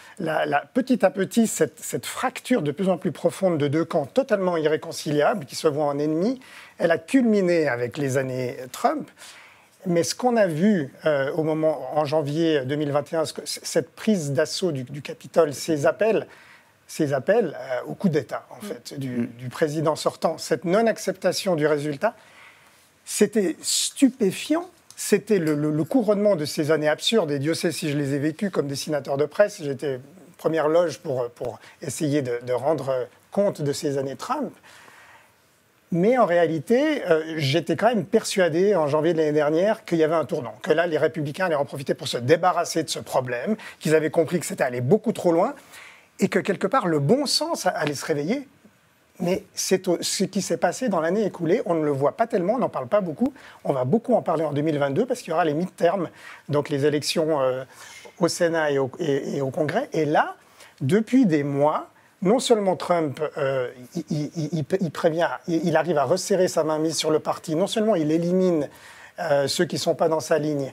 petit à petit, cette fracture de plus en plus profonde de deux camps totalement irréconciliables, qui se voient en ennemis, elle a culminé avec les années Trump. Mais ce qu'on a vu en janvier 2021, cette prise d'assaut du Capitole, ces appels au coup d'État, en fait, du président sortant, cette non-acceptation du résultat, c'était stupéfiant. C'était le couronnement de ces années absurdes. Et Dieu sait si je les ai vécues comme dessinateur de presse. J'étais première loge pour essayer de rendre compte de ces années Trump. Mais en réalité, j'étais quand même persuadé en janvier de l'année dernière qu'il y avait un tournant, que là, les Républicains allaient en profiter pour se débarrasser de ce problème, qu'ils avaient compris que c'était allé beaucoup trop loin, et que quelque part, le bon sens allait se réveiller. Mais c'est ce qui s'est passé dans l'année écoulée. On ne le voit pas tellement, on n'en parle pas beaucoup. On va beaucoup en parler en 2022 parce qu'il y aura les midterms, donc les élections au Sénat et au Congrès. Et là, depuis des mois, non seulement Trump, il prévient, il arrive à resserrer sa mainmise sur le parti, non seulement il élimine ceux qui ne sont pas dans sa ligne,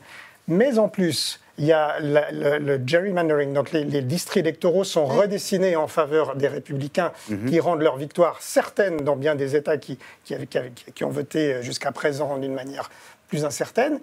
mais en plus, il y a le gerrymandering, donc les districts électoraux sont redessinés en faveur des républicains qui rendent leur victoire certaine dans bien des États qui ont voté jusqu'à présent d'une manière plus incertaine.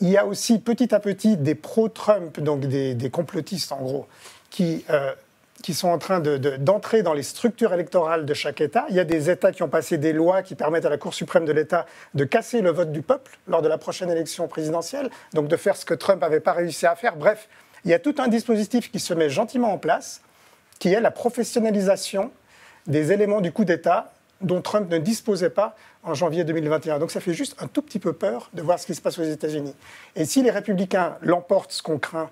Il y a aussi petit à petit des pro-Trump, donc des complotistes en gros, qui sont en train d'entrer dans les structures électorales de chaque État. Il y a des États qui ont passé des lois qui permettent à la Cour suprême de l'État de casser le vote du peuple lors de la prochaine élection présidentielle, donc de faire ce que Trump n'avait pas réussi à faire. Bref, il y a tout un dispositif qui se met gentiment en place, qui est la professionnalisation des éléments du coup d'État dont Trump ne disposait pas en janvier 2021. Donc ça fait juste un tout petit peu peur de voir ce qui se passe aux États-Unis. Et si les républicains l'emportent, ce qu'on craint,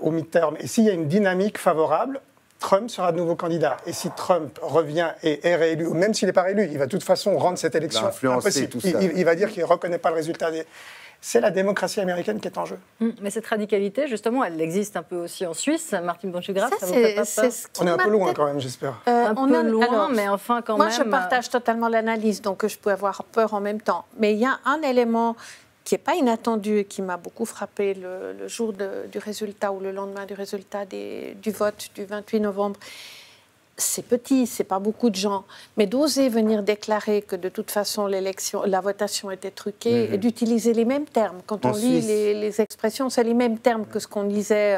au midterm, et s'il y a une dynamique favorable, Trump sera de nouveau candidat. Et si Trump revient et est réélu, ou même s'il n'est pas réélu, il va de toute façon rendre cette élection impossible. Il va dire qu'il ne reconnaît pas le résultat c'est la démocratie américaine qui est en jeu. Mais cette radicalité, justement, elle existe un peu aussi en Suisse. Martine Bonchegraf, ça vous fait pas peur? On est un peu loin quand même, j'espère. Un peu loin, alors, mais enfin quand moi, même... je partage totalement l'analyse, donc je peux avoir peur en même temps. Mais il y a un élément qui n'est pas inattendu et qui m'a beaucoup frappé le jour du résultat ou le lendemain du résultat du vote du 28 novembre. C'est petit, c'est pas beaucoup de gens, mais d'oser venir déclarer que de toute façon la votation était truquée et d'utiliser les mêmes termes. Quand on lit les expressions, c'est les mêmes termes que ce qu'on lisait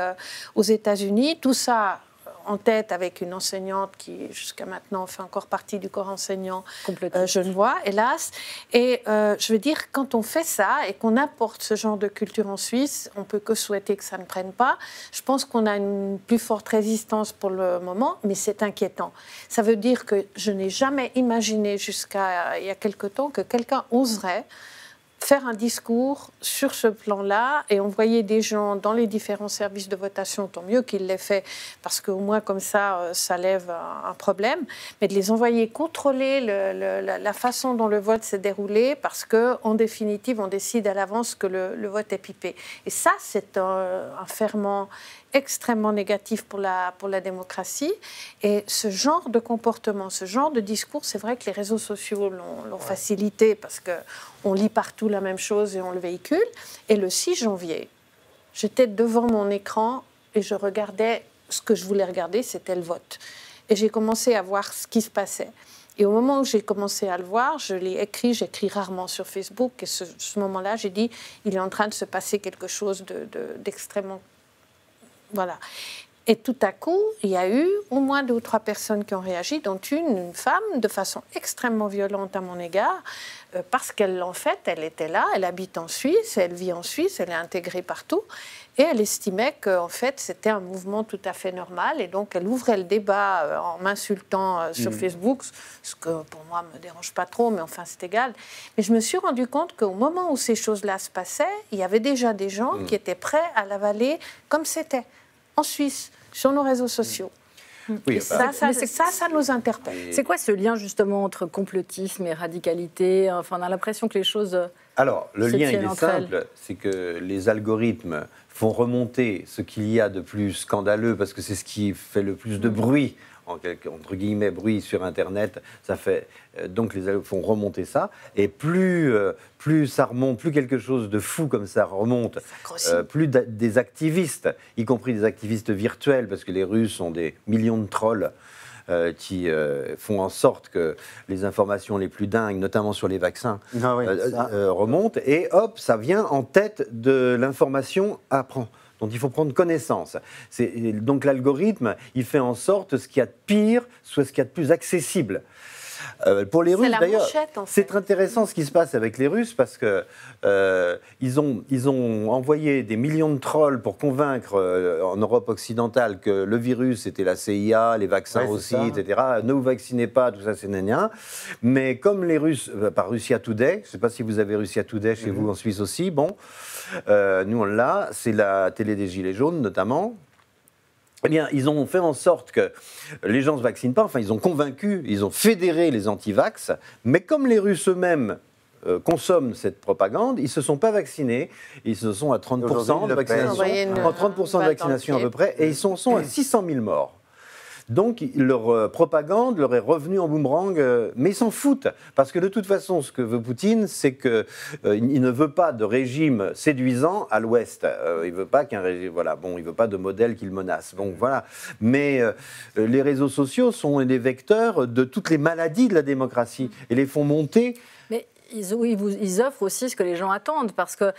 aux États-Unis. Tout ça en tête avec une enseignante qui, jusqu'à maintenant, fait encore partie du corps enseignant genevois, hélas. Et je veux dire, quand on fait ça et qu'on apporte ce genre de culture en Suisse, on ne peut que souhaiter que ça ne prenne pas. Je pense qu'on a une plus forte résistance pour le moment, mais c'est inquiétant. Ça veut dire que je n'ai jamais imaginé jusqu'à il y a quelque temps que quelqu'un oserait faire un discours sur ce plan-là et envoyer des gens dans les différents services de votation, tant mieux qu'il l'ait fait, parce qu'au moins comme ça, ça lève un problème, mais de les envoyer contrôler la façon dont le vote s'est déroulé, parce qu'en définitive, on décide à l'avance que le vote est pipé. Et ça, c'est un ferment extrêmement négatif pour la démocratie. Et ce genre de comportement, ce genre de discours, c'est vrai que les réseaux sociaux l'ont facilité parce qu'on lit partout la même chose et on le véhicule. Et le 6 janvier, j'étais devant mon écran et je regardais ce que je voulais regarder, c'était le vote. Et j'ai commencé à voir ce qui se passait. Et au moment où j'ai commencé à le voir, je l'ai écrit, j'écris rarement sur Facebook, et ce moment-là, j'ai dit, il est en train de se passer quelque chose d'extrêmement... Voilà. Et tout à coup, il y a eu au moins 2 ou 3 personnes qui ont réagi, dont une femme, de façon extrêmement violente à mon égard, parce qu'elle, en fait, elle était là, elle habite en Suisse, elle vit en Suisse, elle est intégrée partout, et elle estimait qu'en fait, c'était un mouvement tout à fait normal, et donc elle ouvrait le débat en m'insultant sur Facebook, ce que pour moi ne me dérange pas trop, mais enfin, c'est égal. Mais je me suis rendu compte qu'au moment où ces choses-là se passaient, il y avait déjà des gens qui étaient prêts à l'avaler comme c'était. En Suisse, sur nos réseaux sociaux. Oui, ça nous interpelle. C'est quoi ce lien justement entre complotisme et radicalité? Enfin, on a l'impression que les choses... Alors, le lien, il est simple, c'est que les algorithmes font remonter ce qu'il y a de plus scandaleux, parce que c'est ce qui fait le plus de bruit, entre guillemets, bruit sur Internet, ça fait... Donc les algorithmes font remonter ça, et plus ça remonte, plus quelque chose de fou comme ça remonte, plus des activistes, y compris des activistes virtuels, parce que les Russes ont des millions de trolls qui font en sorte que les informations les plus dingues, notamment sur les vaccins, remontent, et hop, ça vient en tête de l'information apprend. dont il faut prendre connaissance. Donc l'algorithme, il fait en sorte ce qu'il y a de pire soit ce qu'il y a de plus accessible. Pour les Russes, d'ailleurs, c'est intéressant ce qui se passe avec les Russes parce que ils ont envoyé des millions de trolls pour convaincre en Europe occidentale que le virus était la CIA, les vaccins aussi, etc. Ne vous vaccinez pas, tout ça c'est gna. Mais comme les Russes, par Russia Today, je ne sais pas si vous avez Russia Today chez vous en Suisse aussi, bon, nous on l'a, c'est la télé des Gilets jaunes notamment. Eh bien, ils ont fait en sorte que les gens ne se vaccinent pas, enfin, ils ont convaincu, ils ont fédéré les anti-vax, mais comme les Russes eux-mêmes consomment cette propagande, ils ne se sont pas vaccinés, ils se sont à 30% de vaccination, en 30% de vaccination à peu près, et ils sont à 600 000 morts. Donc, leur propagande leur est revenue en boomerang, mais ils s'en foutent. Parce que de toute façon, ce que veut Poutine, c'est qu'il ne veut pas de régime séduisant à l'Ouest. Il ne veut pas qu'un régime, voilà, bon, il veut pas de modèle qu'il menace. Bon, voilà. Mais les réseaux sociaux sont des vecteurs de toutes les maladies de la démocratie et les font monter. Mais ils offrent aussi ce que les gens attendent, parce que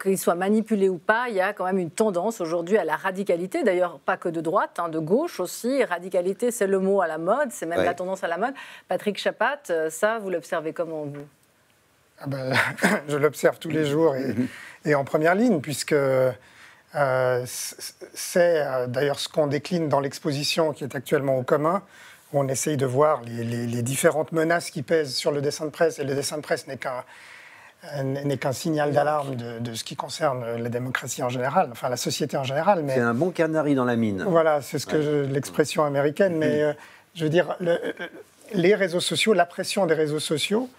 qu'ils soient manipulés ou pas, il y a quand même une tendance aujourd'hui à la radicalité, d'ailleurs pas que de droite, hein, de gauche aussi. Radicalité, c'est le mot à la mode, c'est même la tendance à la mode. Patrick Chapat, ça, vous l'observez comment, vous ? Je l'observe tous les jours et en première ligne, puisque c'est d'ailleurs ce qu'on décline dans l'exposition qui est actuellement au commun. On essaye de voir les différentes menaces qui pèsent sur le dessin de presse, et le dessin de presse n'est qu'un signal d'alarme de ce qui concerne la démocratie en général, enfin la société en général. C'est un bon canari dans la mine. Voilà, c'est ce que l'expression américaine, mais je veux dire, les réseaux sociaux, la pression des réseaux sociaux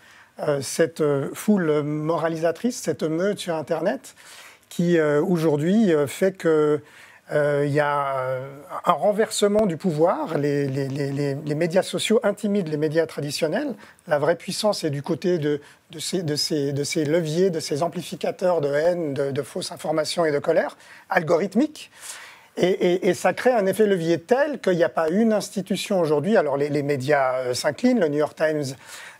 cette foule moralisatrice, cette meute sur Internet, qui aujourd'hui fait que il y a un renversement du pouvoir. Les médias sociaux intimident les médias traditionnels. La vraie puissance est du côté de ces leviers, de ces amplificateurs de haine, de fausses informations et de colère, algorithmiques. Et ça crée un effet levier tel qu'il n'y a pas une institution aujourd'hui. Alors les médias s'inclinent. Le New York Times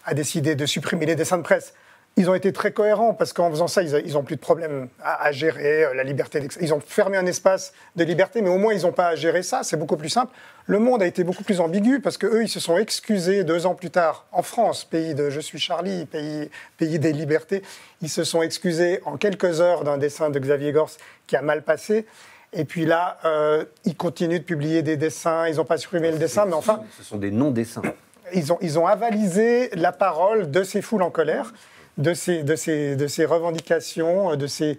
a décidé de supprimer les dessins de presse. Ils ont été très cohérents parce qu'en faisant ça, ils n'ont plus de problème à gérer la liberté. Ils ont fermé un espace de liberté, mais au moins, ils n'ont pas à gérer ça. C'est beaucoup plus simple. Le Monde a été beaucoup plus ambigu parce qu'eux, ils se sont excusés 2 ans plus tard en France, pays de « Je suis Charlie », pays des libertés. Ils se sont excusés en quelques heures d'un dessin de Xavier Gorce qui a mal passé. Et puis là, ils continuent de publier des dessins. Ils n'ont pas supprimé le dessin, mais enfin... Ce sont des non-dessins. Ils ont avalisé la parole de ces foules en colère, de ces revendications, de ces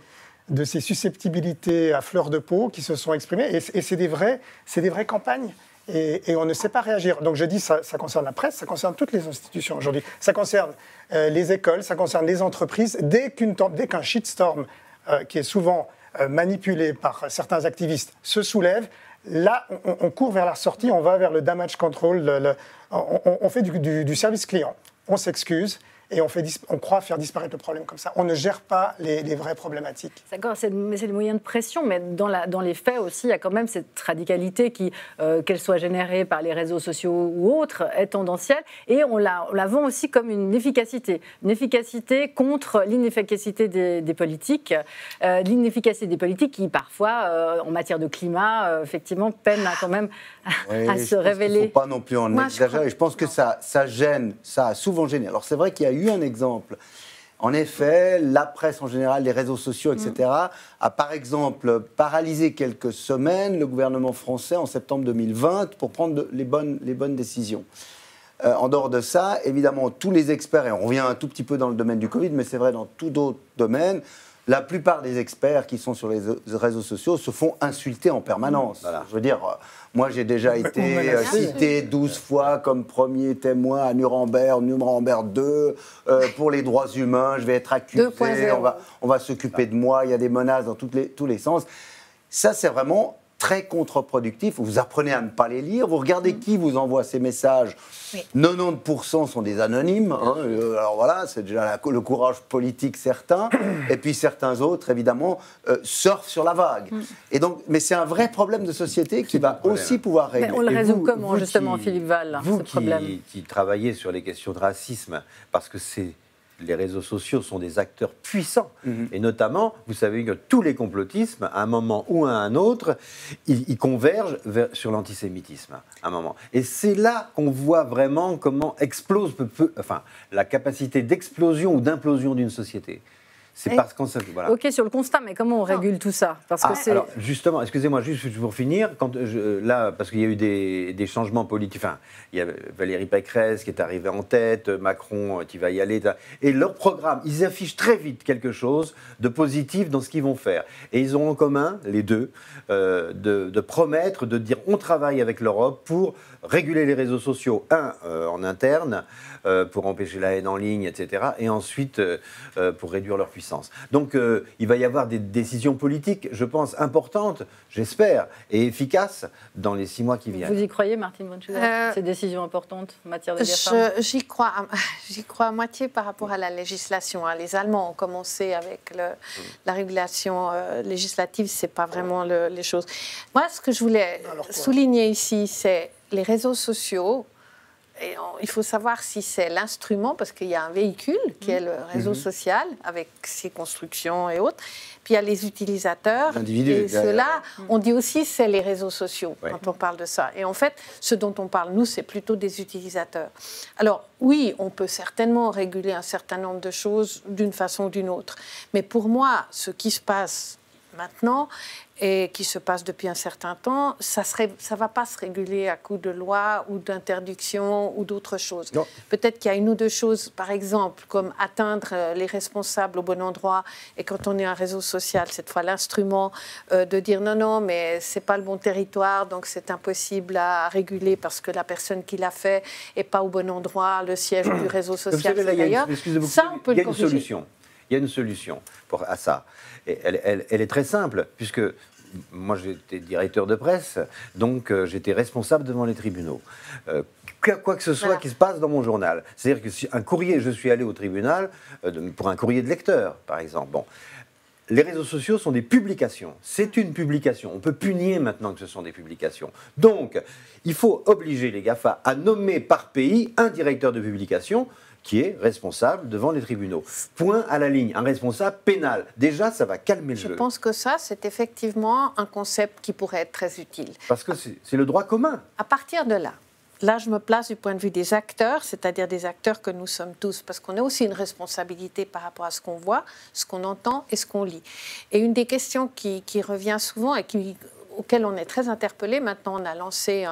susceptibilités à fleur de peau qui se sont exprimées. Et c'est des vraies campagnes. Et on ne sait pas réagir. Donc je dis, ça concerne la presse, ça concerne toutes les institutions aujourd'hui. Ça concerne les écoles, ça concerne les entreprises. Dès qu'un shitstorm, qui est souvent manipulé par certains activistes, se soulève, là, on court vers la sortie, on va vers le damage control, on fait du service client. On s'excuse. Et on croit faire disparaître le problème comme ça. On ne gère pas les vraies problématiques. D'accord, c'est le moyen de pression, mais dans les faits aussi, il y a quand même cette radicalité qui, qu'elle soit générée par les réseaux sociaux ou autres, est tendancielle. Et on la vend aussi comme une efficacité contre l'inefficacité des politiques. L'inefficacité des politiques qui, parfois, en matière de climat, effectivement, peinent quand même à se révéler. Il ne faut pas non plus en exagérer. Je pense que ça gêne, ça a souvent gêné. Alors c'est vrai qu'il y a eu un exemple. En effet, la presse en général, les réseaux sociaux, etc., a par exemple paralysé quelques semaines le gouvernement français en septembre 2020 pour prendre les bonnes décisions. En dehors de ça, évidemment, tous les experts, et on revient un tout petit peu dans le domaine du Covid, mais c'est vrai dans tout d'autres domaines, la plupart des experts qui sont sur les réseaux sociaux se font insulter en permanence. Voilà. Je veux dire, moi j'ai déjà été cité 12 fois comme premier témoin à Nuremberg 2, pour les droits humains, je vais être accusé, on va s'occuper de moi, il y a des menaces dans tous les sens. Ça c'est vraiment très contre-productif. Vous apprenez à ne pas les lire, vous regardez qui vous envoie ces messages. Oui. 90% sont des anonymes. Hein, alors voilà, c'est déjà le courage politique certain. Et puis certains autres, évidemment, surfent sur la vague. Et donc, mais c'est un vrai problème de société qui va aussi pouvoir régler. Mais on le résout comment, justement, Philippe Val, ce problème ? Vous qui travaillez sur les questions de racisme, parce que les réseaux sociaux sont des acteurs puissants. Et notamment, vous savez que tous les complotismes, à un moment ou à un autre, ils convergent sur l'antisémitisme, à un moment. Et c'est là qu'on voit vraiment comment explose la capacité d'explosion ou d'implosion d'une société. C'est parce qu'on voilà. Ok, sur le constat, mais comment on régule tout ça ? Parce que alors, justement, excusez-moi, juste pour finir, parce qu'il y a eu des changements politiques, enfin, il y a Valérie Pécresse qui est arrivée en tête, Macron qui va y aller, et leur programme, ils affichent très vite quelque chose de positif dans ce qu'ils vont faire. Et ils ont en commun, les deux, de promettre, de dire on travaille avec l'Europe pour réguler les réseaux sociaux, en interne, pour empêcher la haine en ligne, etc., et ensuite pour réduire leur puissance. Donc il va y avoir des décisions politiques, je pense, importantes, j'espère, et efficaces dans les 6 mois qui viennent. Vous y croyez, Martine von Schubert, ces décisions importantes en matière de GAFAM ? J'y crois à moitié par rapport à la législation. Les Allemands ont commencé avec la régulation législative, c'est pas vraiment les choses. Moi, ce que je voulais souligner ici, c'est les réseaux sociaux. Et il faut savoir si c'est l'instrument, parce qu'il y a un véhicule qui est le réseau social, avec ses constructions et autres. Puis il y a les utilisateurs. Et ceux-là, on dit aussi c'est les réseaux sociaux quand on parle de ça. Et en fait, ce dont on parle, nous, c'est plutôt des utilisateurs. Alors, oui, on peut certainement réguler un certain nombre de choses d'une façon ou d'une autre. Mais pour moi, ce qui se passe maintenant et qui se passe depuis un certain temps, ça ne va pas se réguler à coup de loi ou d'interdiction ou d'autres choses. Non. Peut-être qu'il y a une ou deux choses, par exemple, comme atteindre les responsables au bon endroit, et quand on est un réseau social, cette fois l'instrument de dire non, mais ce n'est pas le bon territoire, donc c'est impossible à réguler parce que la personne qui l'a fait n'est pas au bon endroit, le siège du réseau social, c'est ailleurs. Ça, on peut le corriger. Il y a une solution à ça. Et elle est très simple, puisque moi j'étais directeur de presse, donc j'étais responsable devant les tribunaux. Quoi que ce soit qui se passe dans mon journal. C'est-à-dire que si un courrier, je suis allé au tribunal pour un courrier de lecteur, par exemple. Bon. Les réseaux sociaux sont des publications. C'est une publication. On ne peut plus nier maintenant que ce sont des publications. Donc, il faut obliger les GAFA à nommer par pays un directeur de publication qui est responsable devant les tribunaux. Point à la ligne, un responsable pénal. Déjà, ça va calmer le jeu. Je pense que ça, c'est effectivement un concept qui pourrait être très utile. Parce que c'est le droit commun. À partir de là, je me place du point de vue des acteurs, c'est-à-dire des acteurs que nous sommes tous, parce qu'on a aussi une responsabilité par rapport à ce qu'on voit, ce qu'on entend et ce qu'on lit. Et une des questions qui revient souvent et auxquelles on est très interpellé, maintenant on a lancé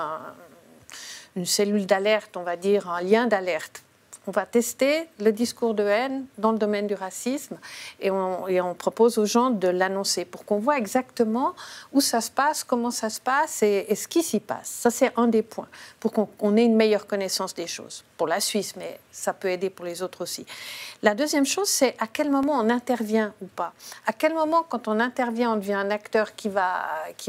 une cellule d'alerte, on va dire un lien d'alerte. On va tester le discours de haine dans le domaine du racisme et on propose aux gens de l'annoncer pour qu'on voit exactement où ça se passe, comment ça se passe et ce qui s'y passe. Ça, c'est un des points pour qu'on ait une meilleure connaissance des choses. Pour la Suisse, mais ça peut aider pour les autres aussi. La deuxième chose, c'est à quel moment on intervient ou pas. À quel moment, quand on intervient, on devient un acteur qui va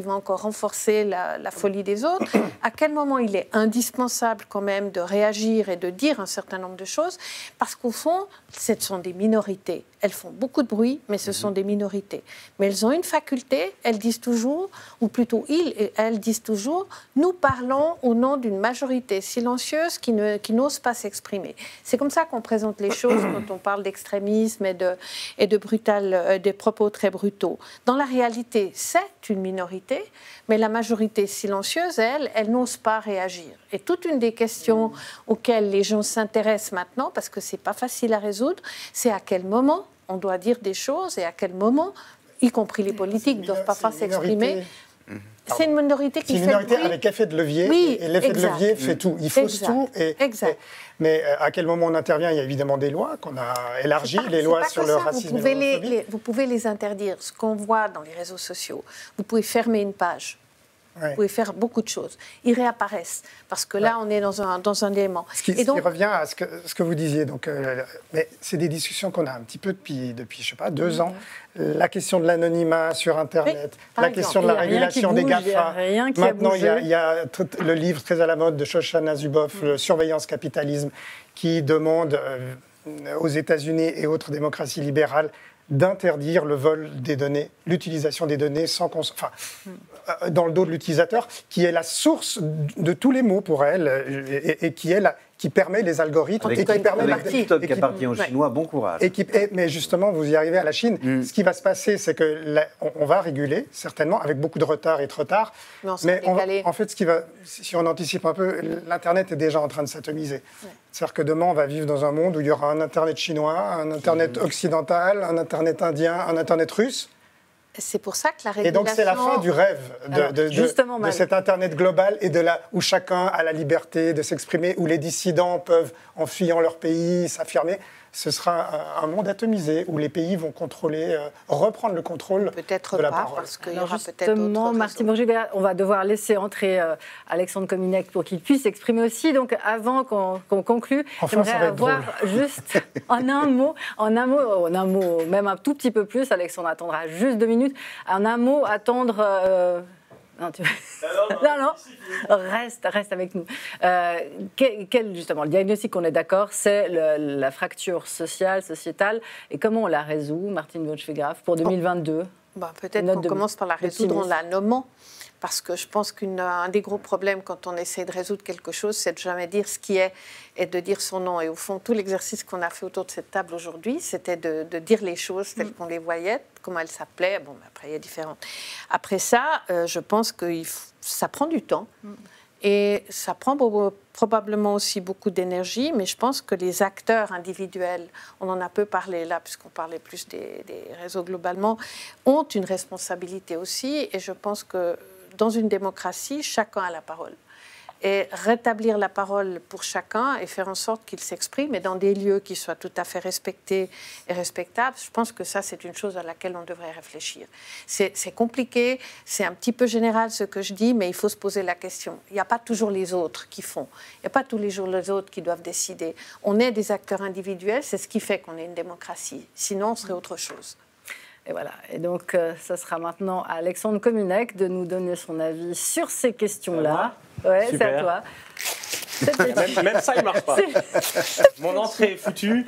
encore renforcer la folie des autres. À quel moment il est indispensable quand même de réagir et de dire un certain nombre de choses, parce qu'au fond, ce sont des minorités. Elles font beaucoup de bruit, mais ce sont des minorités. Mais elles ont une faculté, elles disent toujours, ou plutôt elles disent toujours, nous parlons au nom d'une majorité silencieuse qui n'ose pas s'exprimer. C'est comme ça qu'on présente les choses quand on parle d'extrémisme et de des propos très brutaux. Dans la réalité, c'est une minorité, mais la majorité silencieuse, elle n'ose pas réagir. Et toute une des questions auxquelles les gens s'intéressent maintenant, parce que ce n'est pas facile à résoudre, c'est à quel moment on doit dire des choses et à quel moment, y compris les politiques, ne doivent pas s'exprimer. C'est une minorité qui fait le bruit. C'est une minorité avec effet de levier, oui, et l'effet de levier fait tout. Il fausse tout. Mais à quel moment on intervient? Il y a évidemment des lois qu'on a élargies, les lois sur le racisme et l'homophobie. Vous pouvez les interdire. Ce qu'on voit dans les réseaux sociaux, vous pouvez fermer une page. Vous pouvez faire beaucoup de choses. Ils réapparaissent, parce que là, on est dans un élément. Ce qui revient à ce que vous disiez. Donc, mais c'est des discussions qu'on a un petit peu depuis je sais pas, 2 ans. La question de l'anonymat sur Internet, la question de la régulation des GAFA. Maintenant, il y a le livre très à la mode de Shoshana Zuboff, Surveillance capitalisme, qui demande aux États-Unis et autres démocraties libérales d'interdire le vol des données, l'utilisation des données dans le dos de l'utilisateur, qui est la source de tous les maux pour elle et qui permet les algorithmes. Avec TikTok qui appartient aux Chinois, bon courage. Mais justement, vous y arrivez à la Chine. Ce qui va se passer, c'est qu'on va réguler, certainement, avec beaucoup de retard et trop tard. Mais en fait, si on anticipe un peu, l'Internet est déjà en train de s'atomiser. C'est-à-dire que demain, on va vivre dans un monde où il y aura un Internet chinois, un Internet occidental, un Internet indien, un Internet russe. C'est pour ça que la régulation... Et donc c'est la fin du rêve de cet Internet global et où chacun a la liberté de s'exprimer, où les dissidents peuvent, en fuyant leur pays, s'affirmer. Ce sera un monde atomisé où les pays vont reprendre le contrôle de la parole. Parce qu'il y aura peut-être justement, Martine Bourget, on va devoir laisser entrer Alexandre Cominec pour qu'il puisse s'exprimer aussi. Donc avant qu'on conclue, j'aimerais avoir juste en un mot, même un tout petit peu plus, Alexandre attendra juste 2 minutes, en un mot, attendre... Non, reste avec nous. Justement, le diagnostic, on est d'accord, c'est la fracture sociale, sociétale. Et comment on la résout, Martine Bourget-Graf, pour 2022 Peut-être qu'on commence par la résoudre en la nommant. Parce que je pense qu'un des gros problèmes quand on essaie de résoudre quelque chose, c'est de jamais dire ce qui est et de dire son nom. Et au fond, tout l'exercice qu'on a fait autour de cette table aujourd'hui, c'était de dire les choses telles qu'on les voyait, comment elles s'appelaient. Bon, après, il y a différentes. Après ça, je pense que ça prend du temps. Et ça prend probablement aussi beaucoup d'énergie, mais je pense que les acteurs individuels, on en a peu parlé là, puisqu'on parlait plus des réseaux globalement, ont une responsabilité aussi. Et je pense que dans une démocratie, chacun a la parole. Et rétablir la parole pour chacun et faire en sorte qu'il s'exprime, et dans des lieux qui soient tout à fait respectés et respectables, je pense que ça, c'est une chose à laquelle on devrait réfléchir. C'est compliqué, c'est un petit peu général ce que je dis, mais il faut se poser la question. Il n'y a pas toujours les autres qui font. Il n'y a pas tous les jours les autres qui doivent décider. On est des acteurs individuels, c'est ce qui fait qu'on est une démocratie. Sinon, on serait autre chose. Et voilà. Et donc, ça sera maintenant à Alexandre Communec de nous donner son avis sur ces questions-là. Ouais, c'est à toi. Même ça, il marche pas. Mon entrée est foutue.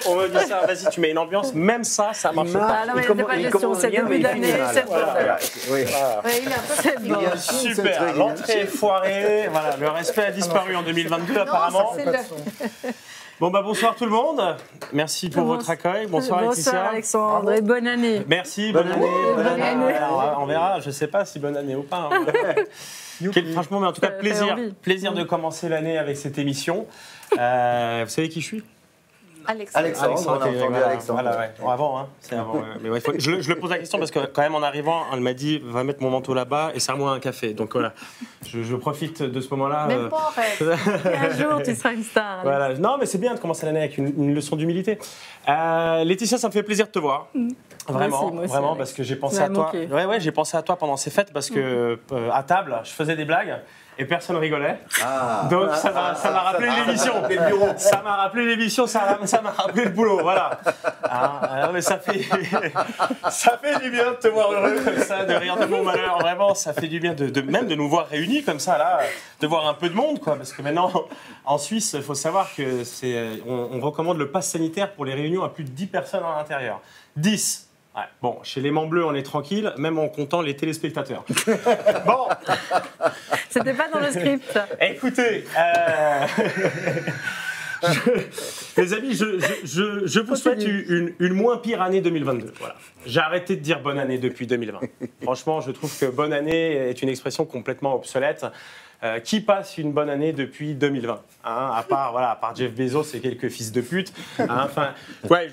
On me dit ça, vas-y, tu mets une ambiance. Même ça, ça marche pas. Ah non, mais c'est pas question, c'est début d'année, c'est Voilà. Oui. c'est bon. Super, l'entrée est foirée. Voilà, le respect a disparu en 2022 apparemment. Bon bah bonsoir tout le monde. Merci pour votre accueil. Bonsoir Laetitia. Bonsoir Alexandre et bonne année. Merci, bonne année. Bonne année. Alors, on verra, je sais pas si bonne année ou pas. Hein. Franchement, mais en tout cas, plaisir de commencer l'année avec cette émission. Vous savez qui je suis ? Alexandre, on a entendu Alexandre. Voilà, ouais. Bon, avant, hein. C'est avant. Mais ouais, je le pose la question parce que quand même en arrivant, elle m'a dit va mettre mon manteau là-bas et serre-moi un café. Donc voilà, je profite de ce moment-là. Même pas en rêve. Un jour, tu seras une star. Voilà. Non, mais c'est bien de commencer l'année avec une leçon d'humilité. Laetitia, ça me fait plaisir de te voir. Vraiment, moi aussi, vraiment, Alex. parce que j'ai pensé à toi. Ouais, j'ai pensé à toi pendant ces fêtes parce que à table, je faisais des blagues. Et personne rigolait. Donc ça m'a rappelé l'émission. Ça m'a rappelé l'émission, ça m'a rappelé le boulot. Voilà. Mais ça fait du bien de te voir heureux comme ça, de rire de mon malheur. Vraiment, ça fait du bien même de nous voir réunis comme ça, là, de voir un peu de monde, quoi. Parce que maintenant, en Suisse, il faut savoir que on recommande le pass sanitaire pour les réunions à plus de 10 personnes à l'intérieur. 10. Ouais. Bon, chez les Mans Bleus, on est tranquille, même en comptant les téléspectateurs. Bon. C'était pas dans le script. Écoutez, les amis, je vous souhaite une moins pire année 2022. Voilà. J'ai arrêté de dire bonne année depuis 2020. Franchement, je trouve que bonne année est une expression complètement obsolète. Qui passe une bonne année depuis 2020 hein, à part Jeff Bezos et quelques fils de pute. Hein,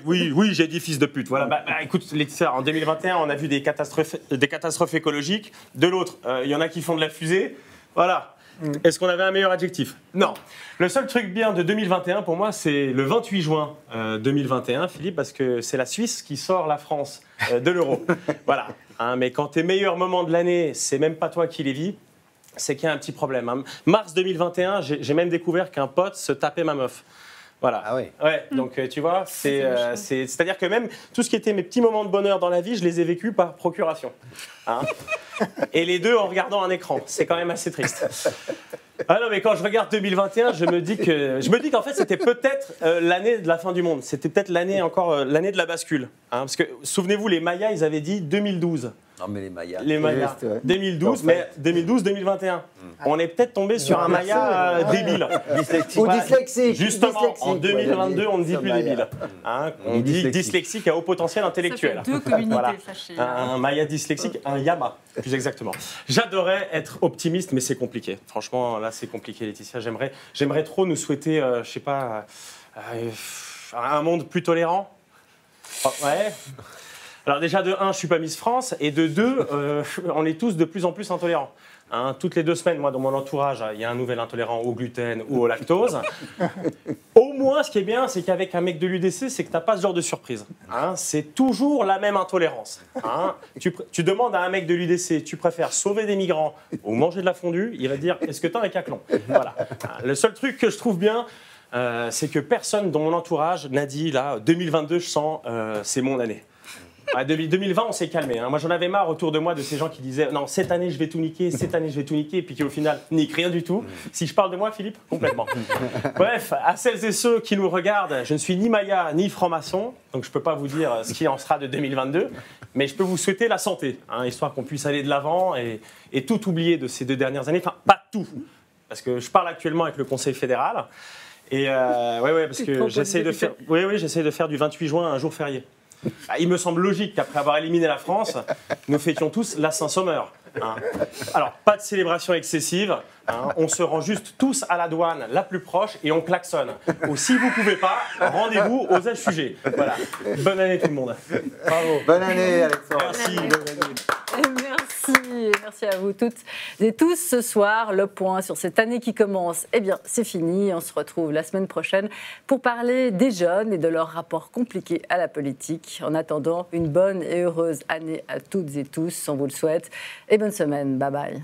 oui, j'ai dit fils de pute. Voilà, écoute, Laetitia, en 2021, on a vu des catastrophes écologiques. De l'autre, il y en a qui font de la fusée. Voilà. Est-ce qu'on avait un meilleur adjectif ? Non. Le seul truc bien de 2021 pour moi, c'est le 28 juin 2021, Philippe, parce que c'est la Suisse qui sort la France de l'euro. Voilà. Hein, mais quand tes meilleurs moments de l'année, c'est même pas toi qui les vis. C'est qu'il y a un petit problème. Hein. Mars 2021, j'ai même découvert qu'un pote se tapait ma meuf. Voilà. Ah oui. Ouais, donc tu vois, c'est-à-dire que même tout ce qui était mes petits moments de bonheur dans la vie, je les ai vécus par procuration. Hein. Et les deux en regardant un écran. C'est quand même assez triste. Ah non, mais quand je regarde 2021, je me dis qu'en fait, c'était peut-être l'année de la fin du monde. C'était peut-être l'année l'année de la bascule. Hein, parce que, souvenez-vous, les Mayas, ils avaient dit 2012. Non, mais les Mayas. Les Mayas. Juste, ouais. 2012, mais 2012-2021. On est peut-être tombé sur un Maya débile. Dyslexique. Ou dyslexique. Justement, en 2022, on ne dit Ça plus Maya. débile. Hein, on dit dyslexique à haut potentiel intellectuel. Ça fait deux communautés, Voilà. sachez. Un Maya dyslexique, un Yama, plus exactement. J'adorais être optimiste, mais c'est compliqué. Franchement, là, c'est compliqué, Laetitia. J'aimerais trop nous souhaiter, je sais pas, un monde plus tolérant. Oh, ouais. Alors déjà, de 1, je suis pas Miss France, et de 2, on est tous de plus en plus intolérants. Hein, toutes les 2 semaines, moi, dans mon entourage, il y a un nouvel intolérant au gluten ou au lactose. Au moins, ce qui est bien, c'est qu'avec un mec de l'UDC, c'est que t'as pas ce genre de surprise. Hein, c'est toujours la même intolérance. Hein. Tu demandes à un mec de l'UDC, tu préfères sauver des migrants ou manger de la fondue, il va te dire, est-ce que t'as un caclon ? Voilà. Le seul truc que je trouve bien, c'est que personne dans mon entourage n'a dit, là, 2022, je sens, c'est mon année. 2020, on s'est calmé. Hein. Moi, j'en avais marre autour de moi de ces gens qui disaient non, cette année, je vais tout niquer, cette année, je vais tout niquer, et puis qui, au final, niquent rien du tout. Si je parle de moi, Philippe, complètement. Bref, à celles et ceux qui nous regardent, je ne suis ni Maya ni franc-maçon, donc je ne peux pas vous dire ce qu'il en sera de 2022, mais je peux vous souhaiter la santé, hein, histoire qu'on puisse aller de l'avant et tout oublier de ces 2 dernières années. Enfin, pas tout, parce que je parle actuellement avec le Conseil fédéral, et parce que j'essaie de faire du 28 juin un jour férié. Il me semble logique qu'après avoir éliminé la France, nous fêtions tous la Saint-Sommer. hein. Alors, pas de célébration excessive. Hein. On se rend juste tous à la douane la plus proche et on klaxonne. Ou si vous ne pouvez pas, rendez-vous aux HUG. Voilà. Bonne année tout le monde. Bravo. Bonne année, Alexandre. Merci. Bonne année. Merci à vous toutes et tous. Ce soir, le point sur cette année qui commence, eh bien, c'est fini. On se retrouve la semaine prochaine pour parler des jeunes et de leur rapport compliqué à la politique. En attendant, une bonne et heureuse année à toutes et tous, on vous le souhaite. Et bonne semaine. Bye bye.